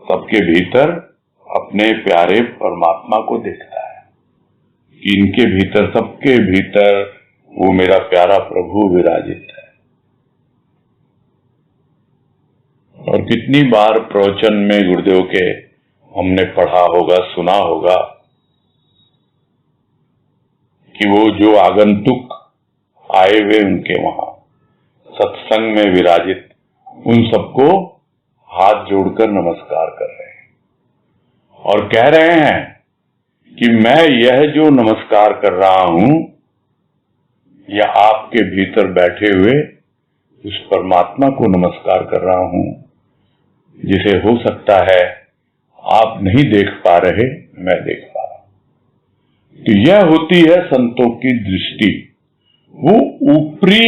सबके भीतर अपने प्यारे परमात्मा को देखता है कि इनके भीतर, सबके भीतर वो मेरा प्यारा प्रभु विराजित है। और कितनी बार प्रवचन में गुरुदेव के हमने पढ़ा होगा, सुना होगा कि वो जो आगंतुक आए हुए उनके वहां सत्संग में विराजित, उन सबको हाथ जोड़कर नमस्कार कर रहे हैं और कह रहे हैं कि मैं यह जो नमस्कार कर रहा हूं, या आपके भीतर बैठे हुए उस परमात्मा को नमस्कार कर रहा हूं, जिसे हो सकता है आप नहीं देख पा रहे, मैं देख पा रहा हूं। तो यह होती है संतों की दृष्टि। वो ऊपरी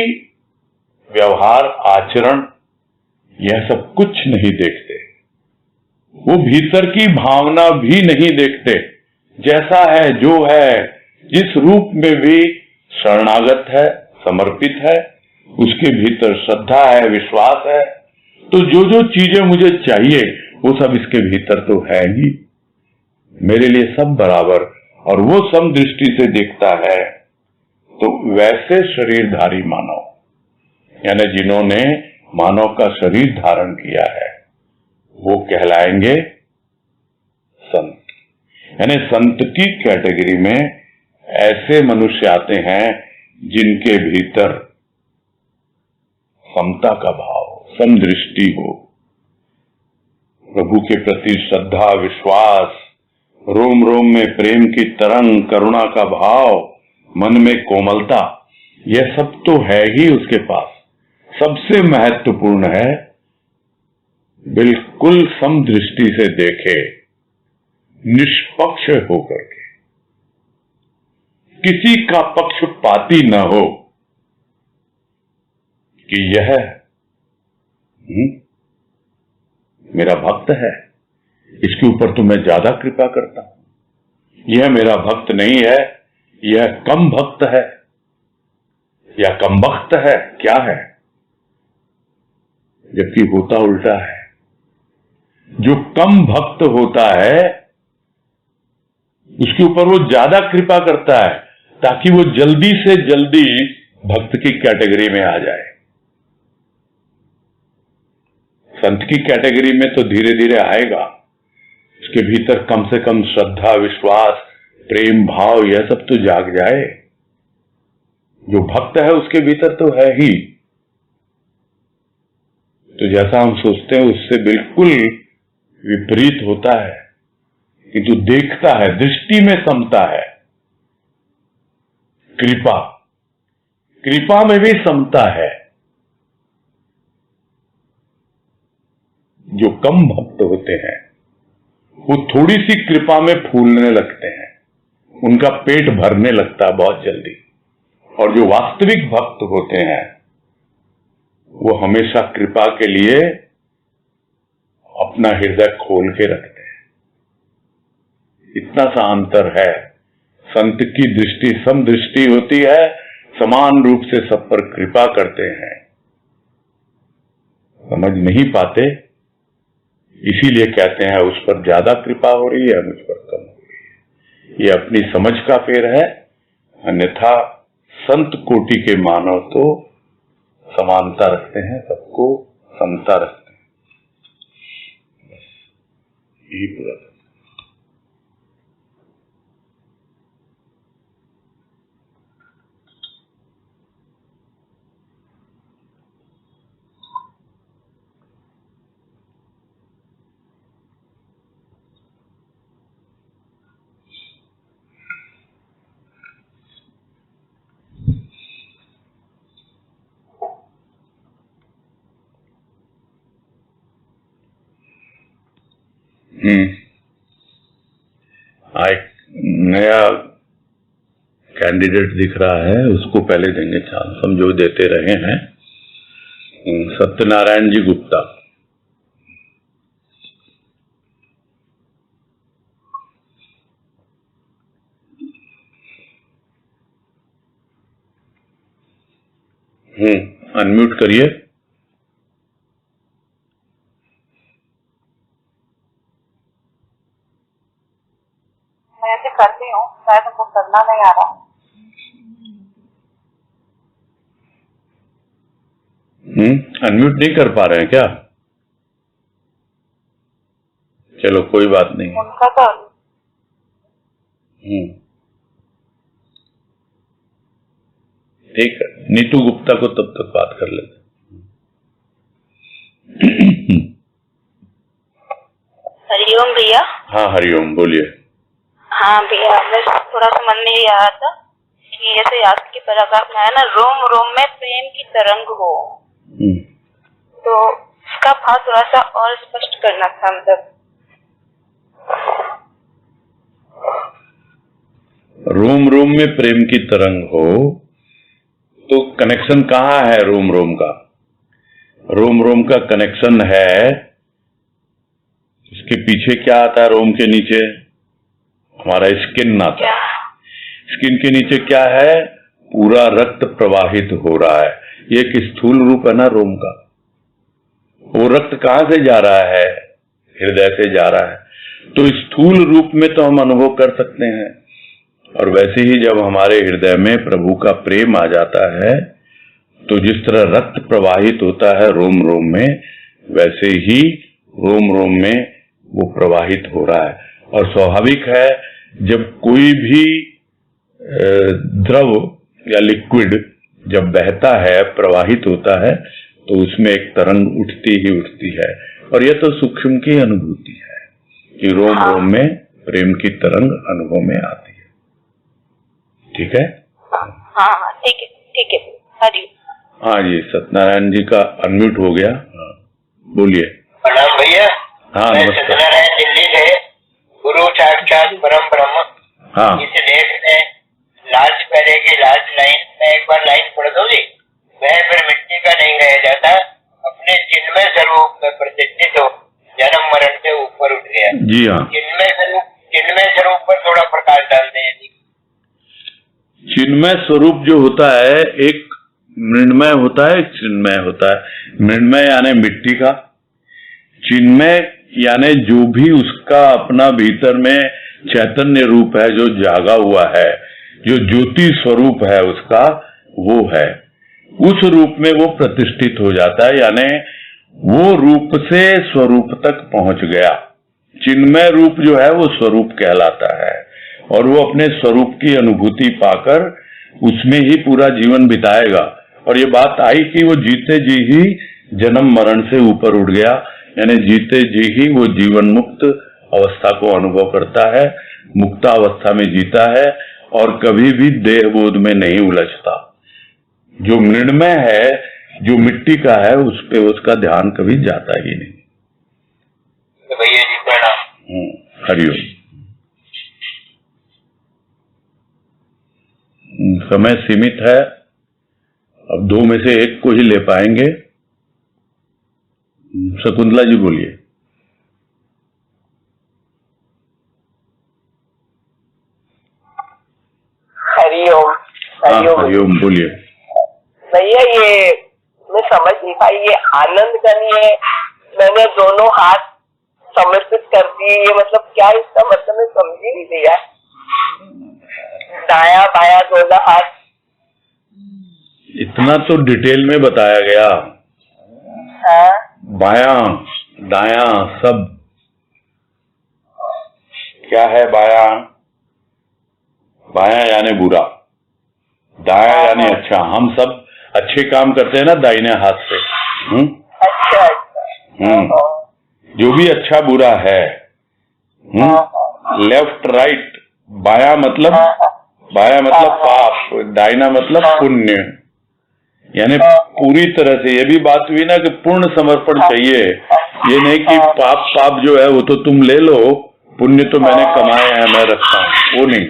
व्यवहार, आचरण, यह सब कुछ नहीं देखते। वो भीतर की भावना भी नहीं देखते। जैसा है, जो है, जिस रूप में भी शरणागत है, समर्पित है, उसके भीतर श्रद्धा है, विश्वास है, तो जो जो चीजें मुझे चाहिए वो सब इसके भीतर तो है ही। मेरे लिए सब बराबर, और वो सम दृष्टि से देखता है। तो वैसे शरीरधारी मानव, यानी जिन्होंने मानव का शरीर धारण किया है, वो कहलाएंगे संत। यानी संत की कैटेगरी में ऐसे मनुष्य आते हैं जिनके भीतर समता का भाव, समदृष्टि हो, प्रभु के प्रति श्रद्धा, विश्वास, रोम रोम में प्रेम की तरंग, करुणा का भाव, मन में कोमलता, यह सब तो है ही उसके पास। सबसे महत्वपूर्ण है बिल्कुल समदृष्टि से देखे, निष्पक्ष होकर के, किसी का पक्षपाती न हो कि यह मेरा भक्त है, इसके ऊपर तो मैं ज्यादा कृपा करता हूं, यह मेरा भक्त नहीं है, यह कम भक्त है या कम भक्त है, क्या है? जबकि होता उल्टा है। जो कम भक्त होता है उसके ऊपर वो ज्यादा कृपा करता है ताकि वो जल्दी से जल्दी भक्त की कैटेगरी में आ जाए। संत की कैटेगरी में तो धीरे धीरे आएगा, उसके भीतर कम से कम श्रद्धा, विश्वास, प्रेम भाव यह सब तो जाग जाए। जो भक्त है उसके भीतर तो है ही। तो जैसा हम सोचते हैं उससे बिल्कुल विपरीत होता है, किंतु देखता है, दृष्टि में समता है। कृपा में भी समता है। जो कम भक्त होते हैं वो थोड़ी सी कृपा में फूलने लगते हैं, उनका पेट भरने लगता है बहुत जल्दी। और जो वास्तविक भक्त होते हैं वो हमेशा कृपा के लिए अपना हृदय खोल के रखते हैं। इतना सा अंतर है। संत की दृष्टि समदृष्टि होती है, समान रूप से सब पर कृपा करते हैं। समझ नहीं पाते, इसीलिए कहते हैं उस पर ज्यादा कृपा हो रही है, मुझ पर कम हो रही है। ये अपनी समझ का फेर है। अन्यथा संत कोटि के मानव तो समानता रखते हैं, सबको समता रखते हैं। यही पूरा। एक नया कैंडिडेट दिख रहा है, उसको पहले देंगे चांस। हम जो देते रहे हैं, सत्यनारायण जी गुप्ता। अनम्यूट करिए। मैं ऐसे करती हूँ, शायद हमको करना नहीं आ रहा। अनम्यूट नहीं कर पा रहे हैं क्या? चलो कोई बात नहीं। उनका तो ठीक है, नीतू गुप्ता को तब तक बात कर लेते। हरिओम भैया। हाँ हरिओम, बोलिए। हाँ भैया, मैं थोड़ा सा मन में ये आ रहा था कि जैसे आज की पराग्राफ में है ना, रोम रोम में प्रेम की तरंग हो, तो इसका भाव थोड़ा सा और स्पष्ट करना था। मतलब रोम रोम में प्रेम की तरंग हो, तो कनेक्शन कहाँ है रोम रोम का? रोम रोम का कनेक्शन है, इसके पीछे क्या आता है? रोम के नीचे हमारा स्किन आता है। स्किन के नीचे क्या है? पूरा रक्त प्रवाहित हो रहा है। ये एक स्थूल रूप है ना रोम का। वो रक्त कहाँ से जा रहा है? हृदय से जा रहा है। तो स्थूल रूप में तो हम अनुभव कर सकते हैं, और वैसे ही जब हमारे हृदय में प्रभु का प्रेम आ जाता है, तो जिस तरह रक्त प्रवाहित होता है रोम रोम में, वैसे ही रोम रोम में वो प्रवाहित हो रहा है। और स्वाभाविक है, जब कोई भी द्रव या लिक्विड जब बहता है, प्रवाहित होता है, तो उसमें एक तरंग उठती ही उठती है। और यह तो सूक्ष्म की अनुभूति है कि रोम रोम में प्रेम की तरंग अनुभव में आती है। ठीक है? हाँ ठीक है, ठीक है। हरि। हाँ जी, सत्यनारायण जी का अनम्यूट हो गया। हाँ बोलिए। प्रणाम भैया। हाँ मैं नमस्कार। सत्यनारायण दिल्ली से, गुरु साक्षात परम ब्रह्म। हाँ इस लेख में लास्ट पहले की लास्ट लाइन में एक बार लाइन पढ़ दो जी। वह फिर मिट्टी का नहीं रह जाता, अपने चिन्मय स्वरूप में प्रतिष्ठित हो, जन्म मरण से ऊपर उठ गया। जी हाँ। चिन्मय स्वरूप पर थोड़ा प्रकाश डाल दें जी। चिन्मय स्वरूप जो होता है, एक मृण्मय होता है, एक चिन्मय होता है। मृण्मय यानी मिट्टी का, चिन्मय यानी जो भी उसका अपना भीतर में चैतन्य रूप है, जो जागा हुआ है, जो ज्योति स्वरूप है उसका, वो है। उस रूप में वो प्रतिष्ठित हो जाता है, यानी वो रूप से स्वरूप तक पहुंच गया। चिन्मय रूप जो है वो स्वरूप कहलाता है, और वो अपने स्वरूप की अनुभूति पाकर उसमें ही पूरा जीवन बिताएगा। और ये बात आई कि वो जीते जी ही जन्म मरण से ऊपर उठ गया, यानी जीते जी ही वो जीवन मुक्त अवस्था को अनुभव करता है, मुक्तावस्था में जीता है, और कभी भी देह बोध में नहीं उलझता। जो मृण्मय है, जो मिट्टी का है, उस पे उसका ध्यान कभी जाता ही नहीं। तो भैया जी प्रणाम। हरिओम। समय सीमित है, अब दो में से एक को ही ले पाएंगे। शकुंतला जी बोलिए। हरिओम। हरिओम। हरिओम बोलिए। भैया ये मैं समझ नहीं पाई, ये आनंद करनी है, मैंने दोनों हाथ समर्पित कर दिए, ये मतलब क्या इसका मतलब मैं समझी नहीं भैया। दाया बाया दोनों हाथ, इतना तो डिटेल में बताया गया। हाँ बाया दाया सब क्या है। बाया, बाया यानी बुरा, दाया यानी अच्छा। हम सब अच्छे काम करते हैं ना दाहिने हाथ से। अच्छा अच्छा। जो भी अच्छा बुरा है, लेफ्ट राइट। बाया मतलब पाप, दाहिना मतलब पुण्य। यानी पूरी तरह से, ये भी बात हुई ना कि पूर्ण समर्पण चाहिए। ये नहीं कि पाप जो है वो तो तुम ले लो, पुण्य तो मैंने कमाए हैं, मैं रखता हूँ, वो नहीं।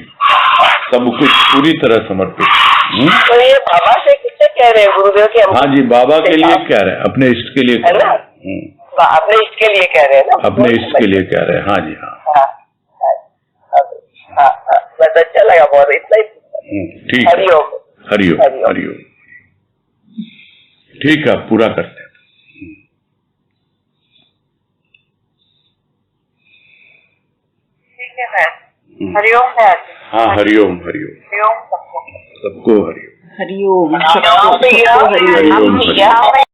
सब कुछ पूरी तरह समर्पित। तो ये बाबा से किससे कह रहे हैं गुरुदेव के? हाँ जी, बाबा के लिए कह रहे हैं, अपने इष्ट के लिए कह रहे हैं। अपने इष्ट के लिए कह रहे हैं ना? अपने इष्ट के लिए कह रहे हैं। हाँ जी हाँ। बस अच्छा लगा बहुत, इतना ही। ठीक है। हरिओम। हरिओम हरिओम। ठीक है, पूरा करते हैं। ठीक है सर। हरिओम है। हाँ हरिओम हरिओम। हरिओम सबको। सबको हरिओम। हरिओम। हरिओम। हरिओम।